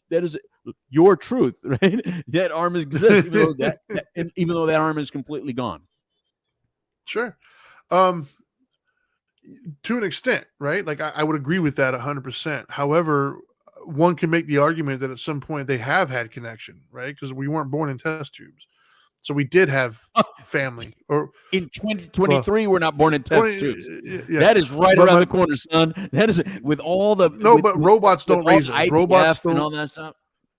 your truth, right? That arm exists, even though that arm is completely gone. Sure. To an extent, right? Like I would agree with that 100%. However, one can make the argument that at some point they have had connection, right? Because we weren't born in test tubes. So we did have family. Or in 2023, we're not born in test tubes. Yeah. That is right around the corner, son. That is with all the but robots don't raise us. Robots don't, and all that stuff.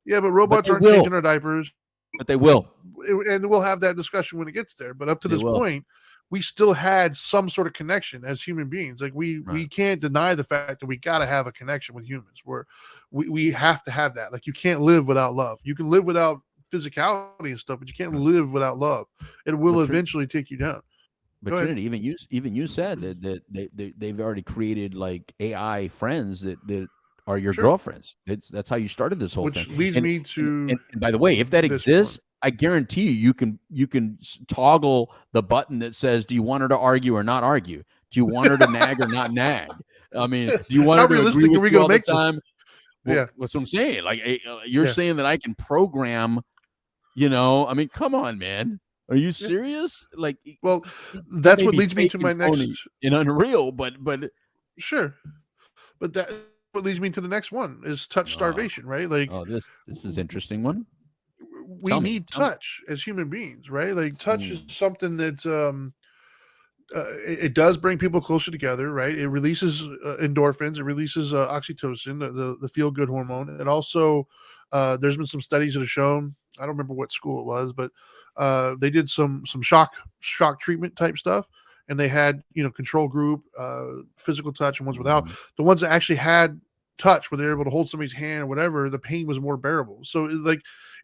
Yeah, but robots aren't changing our diapers. But they will, and we'll have that discussion when it gets there. But up to this point, we still had some sort of connection as human beings. Like we can't deny the fact that we got to have a connection with humans. Where we have to have that. Like you can't live without love. You can live without physicality and stuff, but you can't live without love. It will eventually take you down. But Trinity, even you said that they've already created like AI friends that are your girlfriends. That's how you started this whole thing. Which leads me to and by the way, if that exists, I guarantee you can toggle the button that says, do you want her to argue or not argue? Do you want her to nag or not nag? I mean, do you want her to agree with you all the time? Well, that's what I'm saying. Like you're saying that I can program, I mean, come on, man. Are you serious? Like, well, that's what leads me to my next in Unreal, but sure. But that what leads me to the next one is touch starvation, right? Like, this is interesting one. We need touch as human beings, right? Like touch is something that's it does bring people closer together, right? It releases endorphins, it releases oxytocin, the feel good hormone. And also there's been some studies that have shown, I don't remember what school it was, but they did some shock treatment type stuff, and they had control group, physical touch, and ones without. The ones that actually had touch, where they're able to hold somebody's hand or whatever, the pain was more bearable. So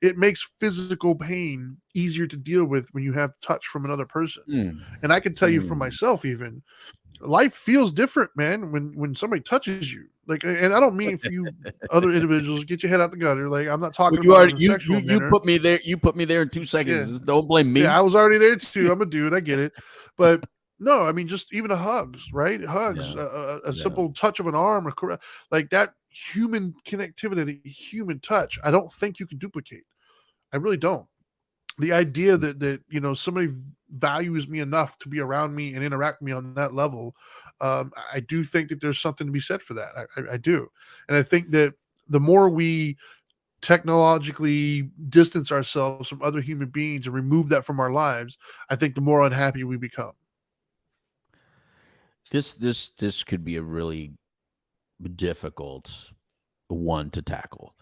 it makes physical pain easier to deal with when you have touch from another person. And I can tell you for myself, even life feels different, man, when somebody touches you. Like, and I don't mean for you other individuals, get your head out the gutter. Like, I'm not talking about you put me there. You put me there in 2 seconds. Yeah. Don't blame me. Yeah, I was already there too. I'm a dude. I get it. But no, I mean, just even hugs, right? Hugs, a simple touch of an arm, or like that human connectivity, human touch. I don't think you can duplicate. I really don't. The idea that somebody values me enough to be around me and interact with me on that level, I do think that there's something to be said for that. I do, and I think that the more we technologically distance ourselves from other human beings and remove that from our lives, I think the more unhappy we become. This could be a really difficult one to tackle,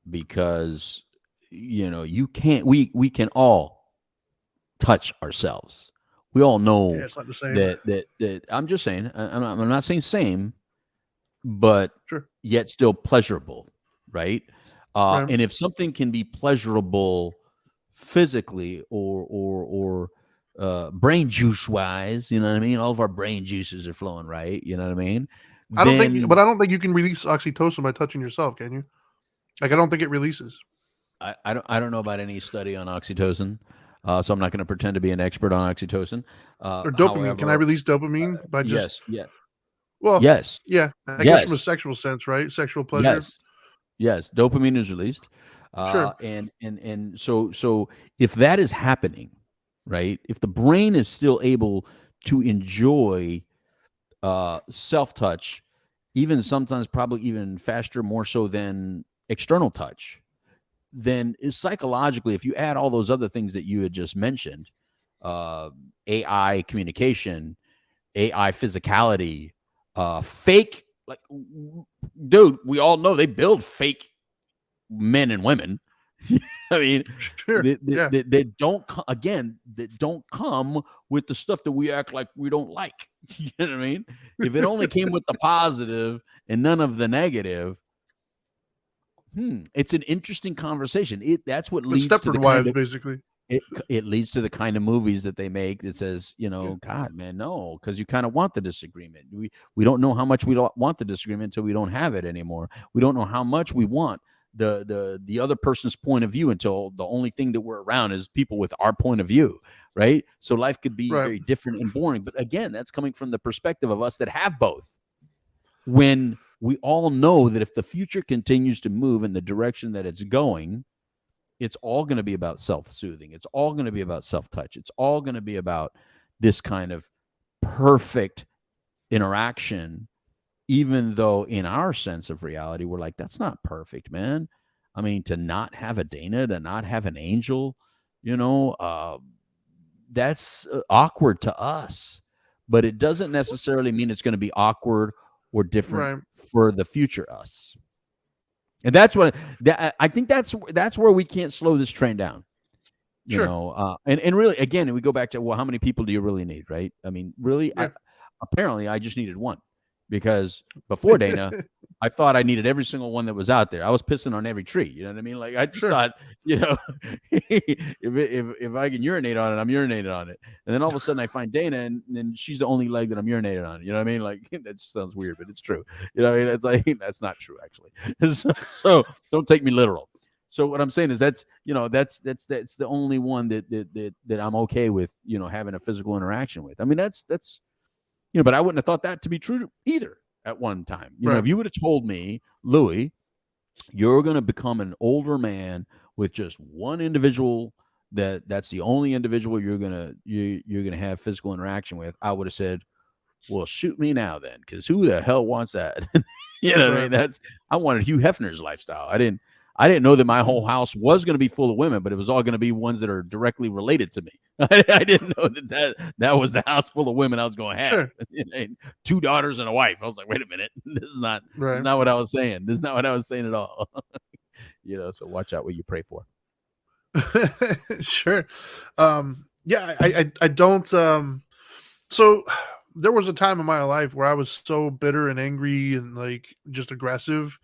because you can't. We can all touch ourselves. We all know it's not the same. that I'm just saying. I'm not saying same, but yet still pleasurable, right? Right? And if something can be pleasurable physically or brain juice wise, you know what I mean? All of our brain juices are flowing, right? You know what I mean? I don't think you can release oxytocin by touching yourself, can you? Like, I don't think it releases. I don't know about any study on oxytocin, so I'm not going to pretend to be an expert on oxytocin. Or dopamine. However, can I release dopamine by just? Yes. Well, yes. Yeah. I guess from a sexual sense, right? Sexual pleasure. Yes. Dopamine is released. Sure. And so if that is happening, right? If the brain is still able to enjoy self-touch, even sometimes probably even faster, more so than external touch, then psychologically, if you add all those other things that you had just mentioned, AI communication, AI physicality, fake, like, dude, we all know they build fake men and women. I mean, sure. They don't, again, that don't come with the stuff that we act like we don't like. You know what I mean? If it only came with the positive and none of the negative, it's an interesting conversation. That's what leads to the wives, basically. It leads to the kind of movies that they make that says, God, man, no, because you kind of want the disagreement. We don't know how much we don't want the disagreement until we don't have it anymore. We don't know how much we want the other person's point of view until the only thing that we're around is people with our point of view, right? So life could be very different and boring. But again, that's coming from the perspective of us that have both. When we all know that if the future continues to move in the direction that it's going, it's all going to be about self-soothing. It's all going to be about self-touch. It's all going to be about this kind of perfect interaction, even though in our sense of reality, we're like, that's not perfect, man. I mean, to not have a Dana, to not have an Angel, that's awkward to us. But it doesn't necessarily mean it's going to be awkward or different for the future us. And that's what I think that's where we can't slow this train down. You Sure. know, and really, again, we go back to, well, how many people do you really need, right? I mean, really, Yeah. apparently I just needed one, because before Dana, I thought I needed every single one that was out there. I was pissing on every tree. You know what I mean? Like, I just Sure. thought, you know, if I can urinate on it, I'm urinating on it. And then all of a sudden I find Dana, and then she's the only leg that I'm urinating on. You know what I mean? Like, that sounds weird, but it's true. You know, it's like, that's not true, actually. So don't take me literal. So what I'm saying is, that's the only one that I'm okay with, having a physical interaction with. I mean, that's but I wouldn't have thought that to be true either at one time. Right. If you would have told me, Louis, you're going to become an older man with just one individual, that's the only individual you're gonna have physical interaction with, I would have said, well, shoot me now then, because who the hell wants that? You know what I mean? I wanted Hugh Hefner's lifestyle. I didn't know that my whole house was going to be full of women, but it was all going to be ones that are directly related to me. I didn't know that was the house full of women I was going to have. Sure. 2 daughters and a wife. I was like, wait a minute, this is not what I was saying. This is not what I was saying at all. So watch out what you pray for. Sure. Yeah, I don't. So there was a time in my life where I was so bitter and angry and like just aggressive,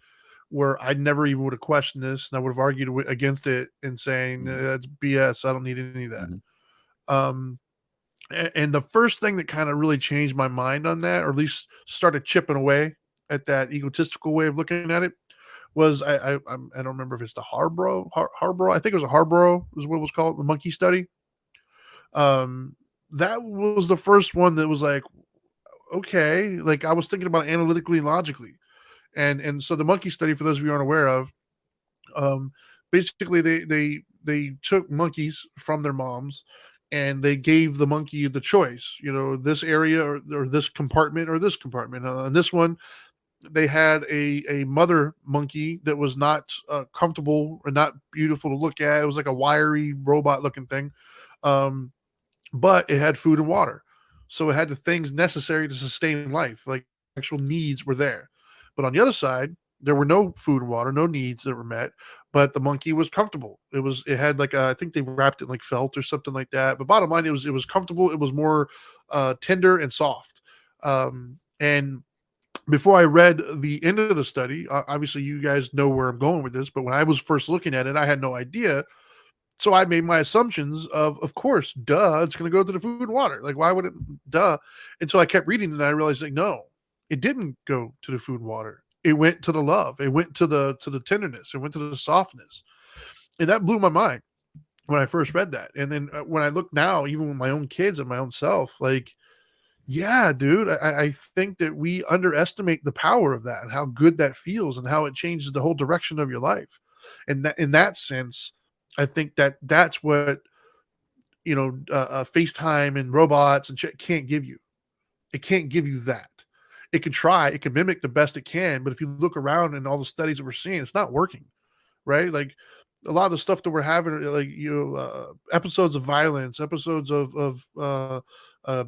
where I never even would have questioned this, and I would have argued against it and saying that's BS. I don't need any of that. Mm-hmm. And the first thing that kind of really changed my mind on that, or at least started chipping away at that egotistical way of looking at it, was I don't remember if it's the Harborough. I think it was a Harborough is what it was called, the monkey study. That was the first one that was like, okay, like I was thinking about it analytically and logically. And so the monkey study, for those of you who aren't aware of, basically they took monkeys from their moms, and they gave the monkey the choice, this area or this compartment or this compartment. And this one, they had a mother monkey that was not comfortable or not beautiful to look at. It was like a wiry robot looking thing, but it had food and water, so it had the things necessary to sustain life, like actual needs were there. But on the other side, there were no food and water, no needs that were met, but the monkey was comfortable. It had like I think they wrapped it in like felt or something like that. But bottom line, it was comfortable. It was more tender and soft. And before I read the end of the study, obviously you guys know where I'm going with this, but when I was first looking at it, I had no idea. So I made my assumptions of course, it's going to go to the food and water. Like, why would it? Until I kept reading and I realized, like, no, it didn't go to the food and water. It went to the love. It went to the tenderness. It went to the softness. And that blew my mind when I first read that. And then when I look now, even with my own kids and my own self, like, yeah, dude, I think that we underestimate the power of that and how good that feels and how it changes the whole direction of your life. And that, in that sense, I think that's what, FaceTime and robots and shit can't give you. It can't give you that. It can try, it can mimic the best it can, but if you look around and all the studies that we're seeing, it's not working, right? Like a lot of the stuff that we're having, like episodes of violence, episodes of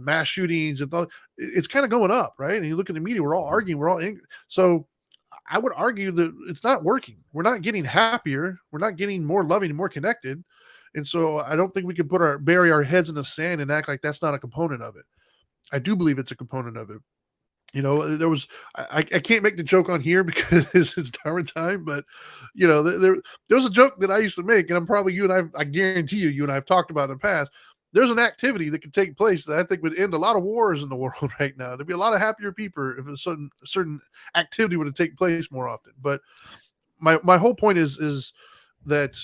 mass shootings, and all, it's kind of going up, right? And you look at the media, we're all arguing, we're all angry. So I would argue that it's not working. We're not getting happier. We're not getting more loving and more connected. And so I don't think we can bury our heads in the sand and act like that's not a component of it. I do believe it's a component of it. There was I can't make the joke on here because it's Dharma time, but there was a joke that I used to make, and I'm probably I guarantee you and I have talked about in the past. There's an activity that could take place that I think would end a lot of wars in the world right now. There'd be a lot of happier people if a certain activity would have taken place more often. But my whole point is that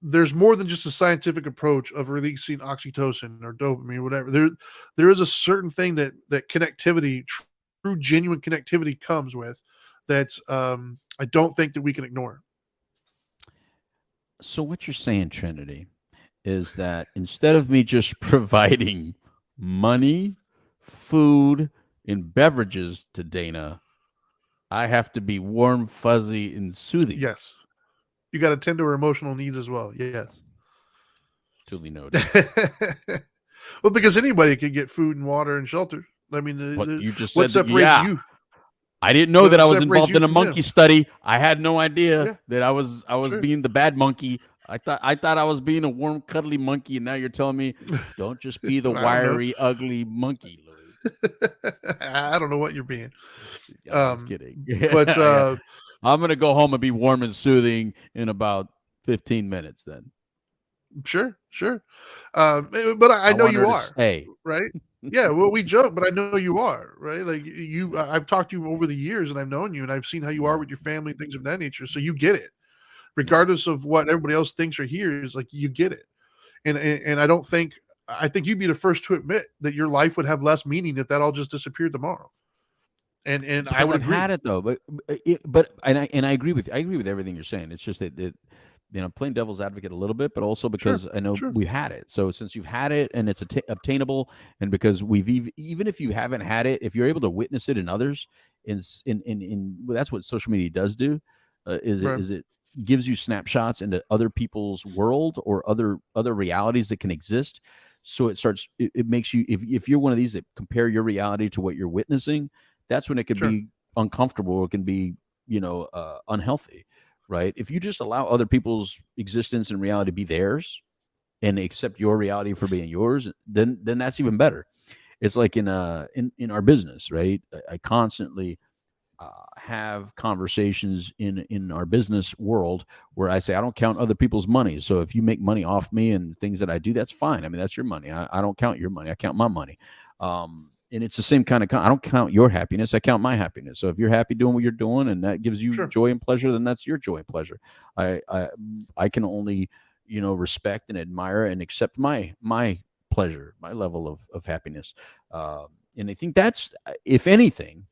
there's more than just a scientific approach of releasing oxytocin or dopamine or whatever. There is a certain thing that connectivity, true genuine connectivity, comes with that I don't think that we can ignore. So what you're saying, Trinity, is that instead of me just providing money, food, and beverages to Dana, I have to be warm, fuzzy, and soothing. Yes. You got to tend to her emotional needs as well. Yes. Duly noted. Well, because anybody could get food and water and shelter. I mean, you just what said separates you? I didn't know that I was involved in a monkey study. I had no idea that I was being the bad monkey I thought I was being a warm, cuddly monkey, and now you're telling me don't just be the I don't know. wiry, ugly monkey, Louis. I don't know what you're being. I'm just kidding. But I'm gonna go home and be warm and soothing in about 15 minutes. Then sure. But I I know want her you to are, stay. right? Yeah, well, we joke, but I know you are, right? Like I've talked to you over the years, and I've known you, and I've seen how you are Yeah. with your family and things of that nature. So you get it, Yeah. regardless of what everybody else thinks or hears. Like you get it, and I don't think I think you'd be the first to admit that your life would have less meaning if that all just disappeared tomorrow. And I Because would I've agree. had it though, but I agree with everything you're saying. It's just that playing devil's advocate a little bit, but also because I know Sure. we've had it. So since you've had it and it's obtainable, and because even if you haven't had it, if you're able to witness it in others, well, that's what social media does do. Right. Is it gives you snapshots into other people's world or other realities that can exist. So it makes you, if you're one of these that compare your reality to what you're witnessing, that's when it can Sure. be uncomfortable. It can be, unhealthy, right? If you just allow other people's existence and reality to be theirs and accept your reality for being yours, then that's even better. It's like in our business, right? I constantly have conversations in our business world where I say I don't count other people's money. So if you make money off me and things that I do, that's fine. I mean, that's your money. I don't count your money. I count my money. And it's the same kind of. I don't count your happiness. I count my happiness. So if you're happy doing what you're doing and that gives you Sure. joy and pleasure, then that's your joy and pleasure. I can only respect and admire and accept my pleasure, my level of happiness. And I think that's, if anything,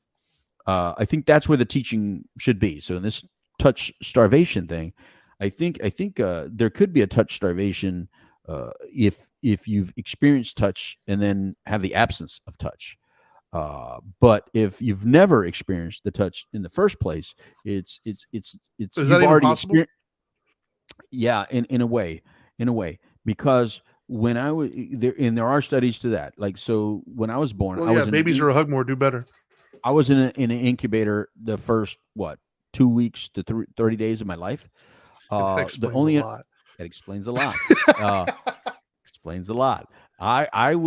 I think that's where the teaching should be. So in this touch starvation thing, I think there could be a touch starvation if you've experienced touch and then have the absence of touch. But if you've never experienced the touch in the first place, it's Is that you've even already possible? experienced. Yeah, in a way, because when I was there, and there are studies to that. Like, so when I was born, Well, yeah, babies are a hug more, do better. I was in an incubator the first 2 weeks to 30 days of my life. That The explains a only lot. That explains a lot. Uh, Explains a lot. I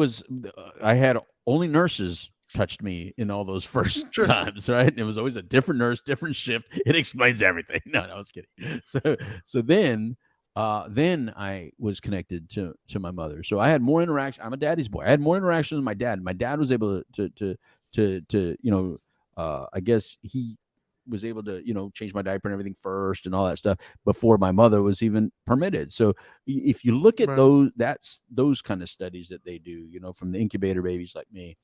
had only nurses touched me in all those first Sure. times, right? And it was always a different nurse, different shift. It explains everything. No, I was kidding. So then I was connected to my mother. So I had more interaction. I'm a daddy's boy. I had more interaction with my dad. My dad was able to I guess he was able to change my diaper and everything first and all that stuff before my mother was even permitted. So if you look at Right. those kind of studies that they do, from the incubator babies like me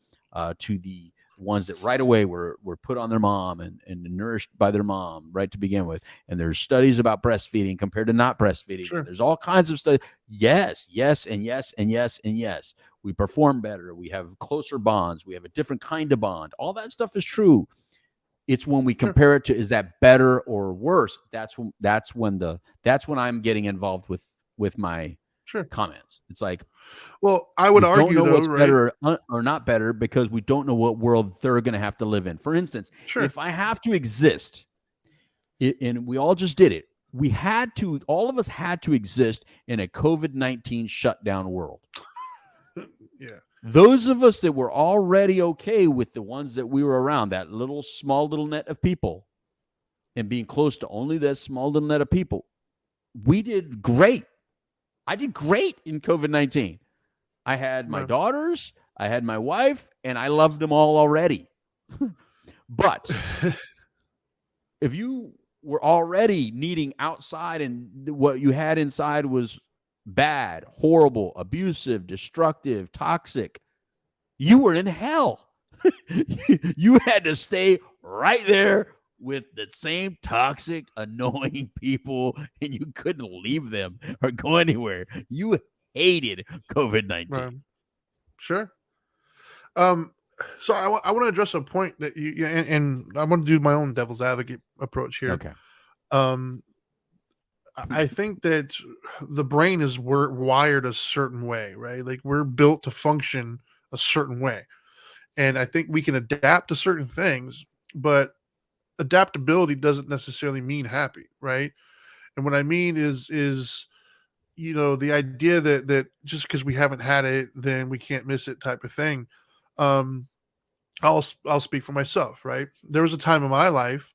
to the ones that right away were put on their mom and nourished by their mom right to begin with, and there's studies about breastfeeding compared to not breastfeeding, and Sure. there's all kinds of studies. Yes, and yes, and yes, and yes, we perform better, we have closer bonds, we have a different kind of bond. All that stuff is true. It's when we Sure. compare it to, is that better or worse? That's when I'm getting involved with my Sure. comments. It's like, Well, I would we don't argue know though, what's right? better or not better because we don't know what world they're going to have to live in. For instance, Sure. if I have to exist, and we all just did it, all of us had to exist in a COVID-19 shutdown world. Yeah. Those of us that were already okay with the ones that we were around, that small little net of people, and being close to only that small little net of people, we did great. I did great in COVID-19. I had my Right. daughters, I had my wife, and I loved them all already. But if you were already needing outside and what you had inside was bad, horrible, abusive, destructive, toxic, you were in hell. You had to stay right there with the same toxic, annoying people, and you couldn't leave them or go anywhere. You hated COVID-19. Right. Sure. Um, so I want to address a point that and I want to do my own devil's advocate approach here. Okay. Um, I think that the brain is wired a certain way, right? Like we're built to function a certain way, and I think we can adapt to certain things, but adaptability doesn't necessarily mean happy, right? And what I mean is the idea that just because we haven't had it, then we can't miss it type of thing. Um, I'll speak for myself, right? There was a time in my life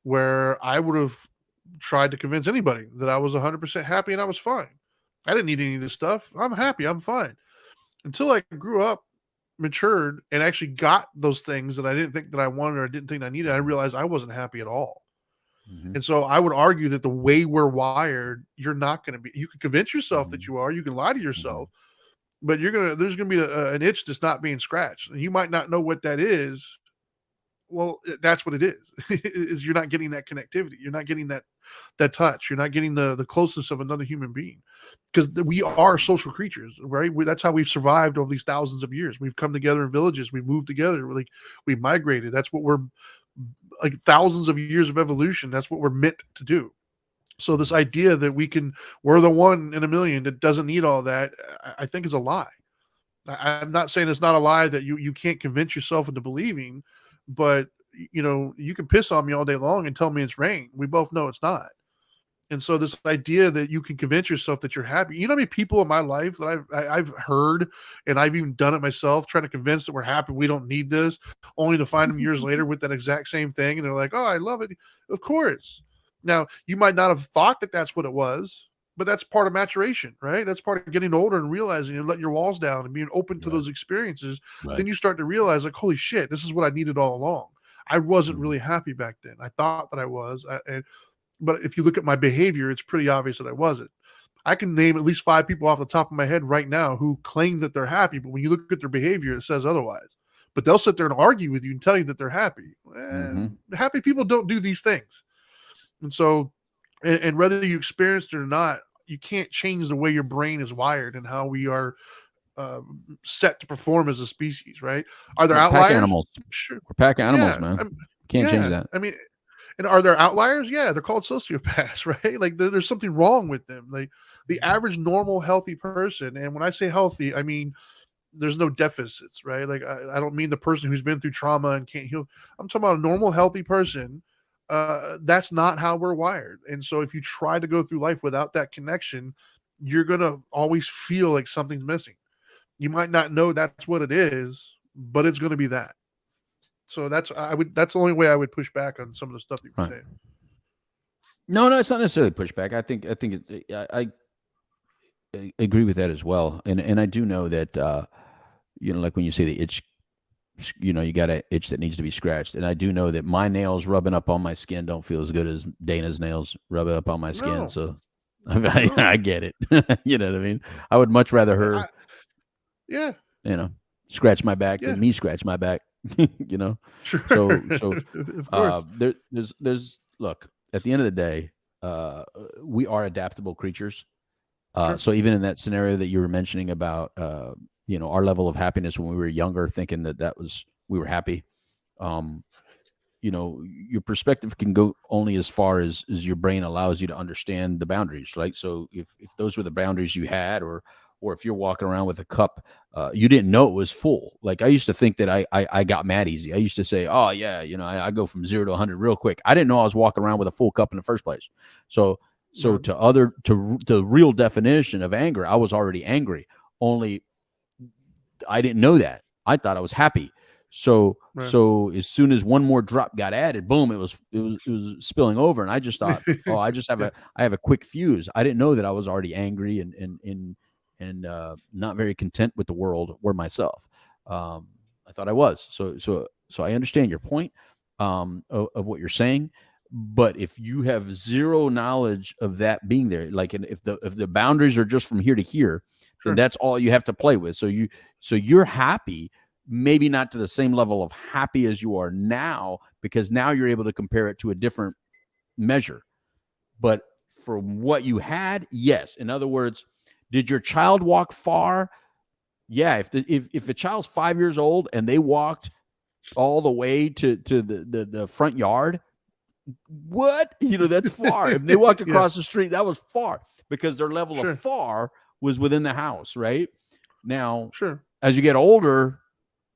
where I would have tried to convince anybody that I was 100% happy and I was fine. I didn't need any of this stuff. I'm happy. I'm fine. Until I grew up, matured, and actually got those things that I didn't think that I wanted or I didn't think I needed, I realized I wasn't happy at all. Mm-hmm. And so I would argue that the way we're wired, you're not going to be. You can convince yourself that you are. You can lie to yourself, but there's gonna be an itch that's not being scratched, and you might not know what that is. Well, that's what it is. Is you're not getting that connectivity. You're not getting that touch. You're not getting the closeness of another human being, because we are social creatures, right? That's how we've survived over these thousands of years. We've come together in villages. We've moved together. We've migrated. That's what we're like, thousands of years of evolution. That's what we're meant to do. So this idea that we're the one in a million that doesn't need all that, I think is a lie. I'm not saying it's not a lie that you can't convince yourself into believing, but you can piss on me all day long and tell me it's rain. We both know it's not. And so this idea that you can convince yourself that you're happy. You know how many people in my life that I've heard, and I've even done it myself, trying to convince that we're happy, we don't need this, only to find them years later with that exact same thing, and they're like, "Oh, I love it." Of course. Now, you might not have thought that that's what it was, but that's part of maturation, right? That's part of getting older and realizing and letting your walls down and being open to those experiences. Right. Then you start to realize, like, holy shit, this is what I needed all along. I wasn't really happy back then. I thought that I was, but if you look at my behavior, it's pretty obvious that I wasn't. I can name at least 5 people off the top of my head right now who claim that they're happy, but when you look at their behavior, it says otherwise. But they'll sit there and argue with you and tell you that they're happy. Happy people don't do these things. And so, and whether you experienced it or not, you can't change the way your brain is wired and how we are set to perform as a species, right? Are there outliers? Pack animals. Sure. We're pack animals, man. Can't change that. I mean, and are there outliers? Yeah, they're called sociopaths, right? Like there's something wrong with them. Like the average normal healthy person, and when I say healthy, I mean there's no deficits, right? Like I don't mean the person who's been through trauma and can't heal. I'm talking about a normal healthy person. That's not how we're wired. And so if you try to go through life without that connection, you're gonna always feel like something's missing. You might not know that's what it is, but it's gonna be that. So that's the only way I would push back on some of the stuff that you're saying. No, it's not necessarily pushback. I think I agree with that as well, and I do know that like when you say the itch, you got an itch that needs to be scratched, and I do know that my nails rubbing up on my skin don't feel as good as Dana's nails rubbing up on my skin. No. So I get it. You know what I mean? I would much rather her, scratch my back than me scratch my back. Sure. So there's look, at the end of the day, we are adaptable creatures. Sure. So even in that scenario that you were mentioning about our level of happiness when we were younger, thinking that we were happy, your perspective can go only as far as your brain allows you to understand the boundaries, right? So if those were the boundaries you had, or if you're walking around with a cup, you didn't know it was full. Like I used to think that I got mad easy. I used to say, oh yeah, I go from 0 to 100 real quick. I didn't know I was walking around with a full cup in the first place. So to the real definition of anger, I was already angry. Only I didn't know that. I thought I was happy. So as soon as one more drop got added, boom, it was spilling over, and I just thought, oh, I have a quick fuse. I didn't know that I was already angry and not very content with the world or myself. I thought I was. So I understand your point of what you're saying, but if you have zero knowledge of that being there, like, and if the boundaries are just from here to here, then that's all you have to play with. So you're happy, maybe not to the same level of happy as you are now, because now you're able to compare it to a different measure. But from what you had, yes. In other words, did your child walk far? Yeah. If a child's 5 years old and they walked all the way to the front yard, what? That's far. If they walked across the street, that was far, because their level of far was within the house, right? Now, as you get older,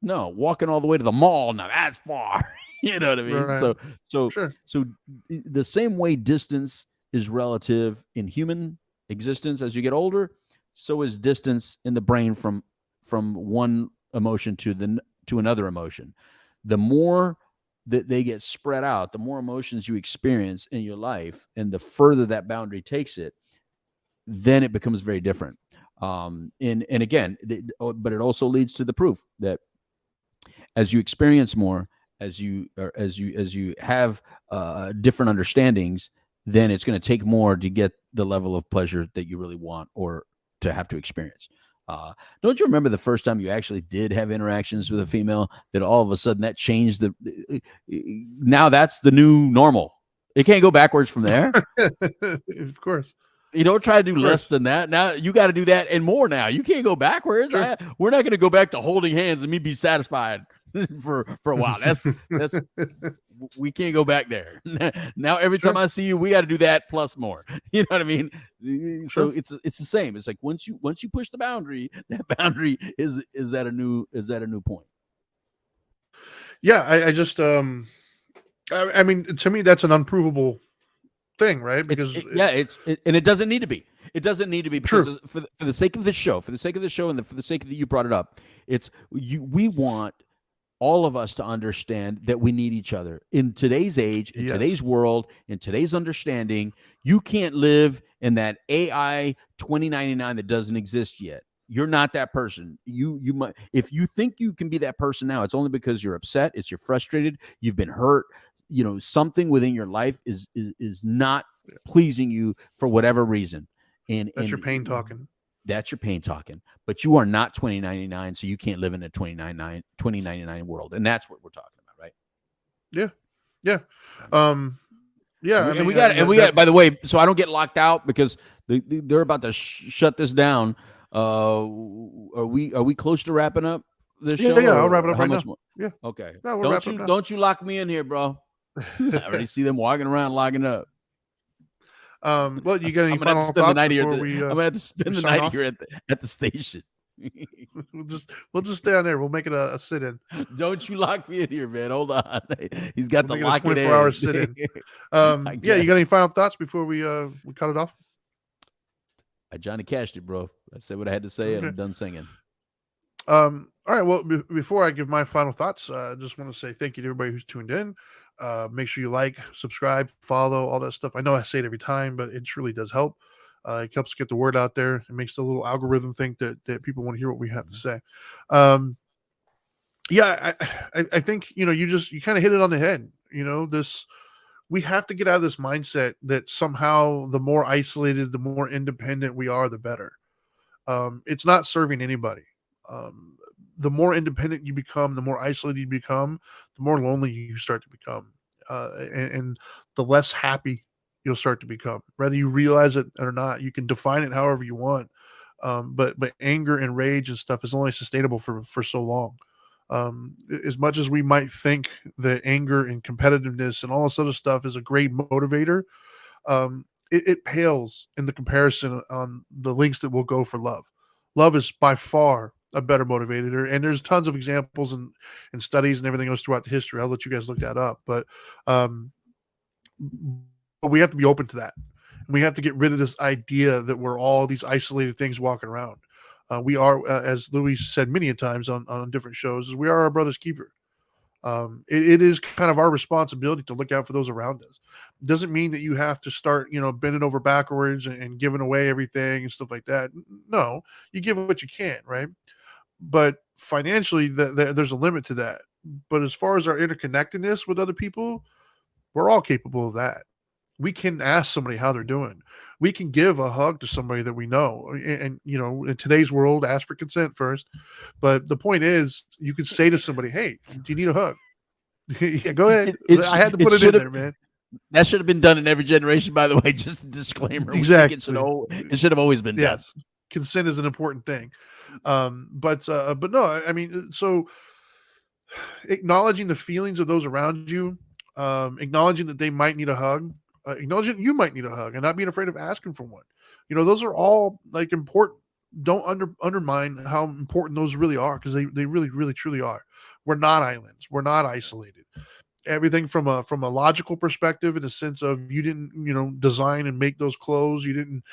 no, walking all the way to the mall, now that's far. You know what I mean? Right. So the same way distance is relative in human existence as you get older, so is distance in the brain from one emotion to another emotion. The more that they get spread out, the more emotions you experience in your life, and the further that boundary takes it, then it becomes very different. And again, but it also leads to the proof that as you experience more, as you have different understandings, then it's going to take more to get the level of pleasure that you really want or to have to experience. Don't you remember the first time you actually did have interactions with a female, that all of a sudden that changed now that's the new normal. It can't go backwards from there. Of course. You don't try to do less than that. Now you got to do that and more. Now you can't go backwards. Sure. We're not going to go back to holding hands and me be satisfied for a while. That's we can't go back there. Now every time I see you, we got to do that plus more. You know what I mean? So it's the same. It's like once you push the boundary, that boundary is at a new point. Yeah, I just I mean, to me that's an unprovable thing, right? Because and it doesn't need to be. It doesn't need to be, because for the sake of the show, and for the sake that you brought it up, we want all of us to understand that we need each other in today's age, in today's world, in today's understanding. You can't live in that AI 2099 that doesn't exist yet. You're not that person. You might, if you think you can be that person now, it's only because you're upset. You're frustrated. You've been hurt. You know, something within your life is not pleasing you for whatever reason. And that's your pain talking. That's your pain talking. But you are not 2099, so you can't live in a 2099 world. And that's what we're talking about, right? Yeah. Yeah. Yeah. And we got, by the way, so I don't get locked out, because they're about to shut this down. Are we close to wrapping up this show? Yeah, I'll wrap it up right now. More? Yeah. Okay. No, don't you lock me in here, bro. I already see them walking around locking up. Well, you got any final thoughts before we? I'm gonna have to spend the night here at the station. We'll just stay on there. We'll make it a sit-in. Don't you lock me in here, man. Hold on. He's got the lock it 24-hour sit-in. Yeah, you got any final thoughts before we cut it off? I Johnny Cashed it, bro. I said what I had to say, and I'm done singing. All right. Well, before I give my final thoughts, I just want to say thank you to everybody who's tuned in. Make sure you like, subscribe, follow, all that stuff. I know I say it every time, but it truly does help. It helps get the word out there. It makes the little algorithm think that people want to hear what we have to say. Yeah, I think, you kind of hit it on the head. We have to get out of this mindset that somehow the more isolated, the more independent we are, the better. It's not serving anybody. The more independent you become, the more isolated you become, the more lonely you start to become, and the less happy you'll start to become, whether you realize it or not. You can define it however you want, but anger and rage and stuff is only sustainable for so long. As much as we might think that anger and competitiveness and all this other stuff is a great motivator, it pales in the comparison on the lengths that will go for love. Love is by far a better motivator, and there's tons of examples and studies and everything else throughout the history. I'll let you guys look that up, but we have to be open to that. We have to get rid of this idea that we're all these isolated things walking around. We are, as Louis said many times on different shows, we are our brother's keeper. It is kind of our responsibility to look out for those around us. It doesn't mean that you have to start, bending over backwards and giving away everything and stuff like that. No, you give what you can, right? But financially, there's a limit to that. But as far as our interconnectedness with other people, we're all capable of that. We can ask somebody how they're doing. We can give a hug to somebody that we know. And in today's world, ask for consent first. But the point is, you can say to somebody, "Hey, do you need a hug?" Yeah, go ahead. I had to put it in there, man. That should have been done in every generation, by the way. Just a disclaimer. Exactly. It should have always been done. Yes. Consent is an important thing. But no, I mean, so acknowledging the feelings of those around you, acknowledging that they might need a hug, acknowledging you might need a hug, and not being afraid of asking for one. Those are all like important. Don't undermine how important those really are, because they really, really, truly are. We're not islands. We're not isolated. everything from a logical perspective, in the sense of you didn't, design and make those clothes, you didn't,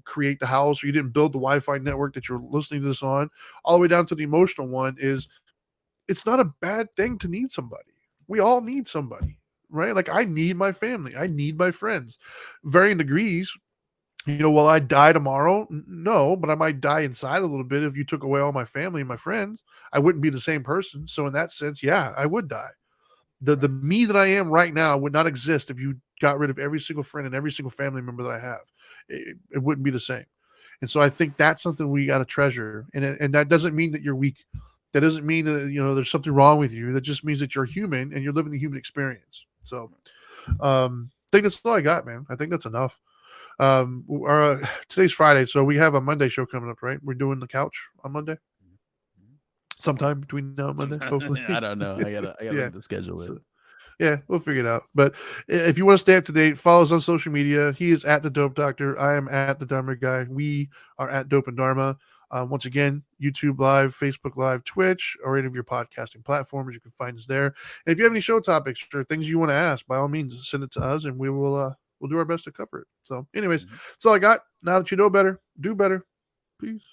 create the house, or you didn't build the Wi-Fi network that you're listening to this on, all the way down to the emotional one, is it's not a bad thing to need somebody. We all need somebody, right? Like, I need my family, I need my friends, varying degrees. Will I die tomorrow? No, but I might die inside a little bit if you took away all my family and my friends. I wouldn't be the same person. So in that sense, yeah, I would die. The me that I am right now would not exist if you got rid of every single friend and every single family member that I have. It wouldn't be the same. And so I think that's something we got to treasure. And that doesn't mean that you're weak. That doesn't mean that there's something wrong with you. That just means that you're human and you're living the human experience. So I think that's all I got, man. I think that's enough. Today's Friday, so we have a Monday show coming up, right? We're doing the couch on Monday, sometime between now and Monday, hopefully. I don't know. I gotta Yeah. look at the schedule. So, yeah, we'll figure it out. But if you want to stay up to date, follow us on social media. He is at the Dope Doctor. I am at the Dharma Guy. We are at Dope and Dharma. Once again, YouTube Live, Facebook Live, Twitch, or any of your podcasting platforms. You can find us there. And if you have any show topics or things you want to ask, by all means, send it to us, and we will we'll do our best to cover it. So, anyways, that's all I got. Now that you know better, do better. Peace.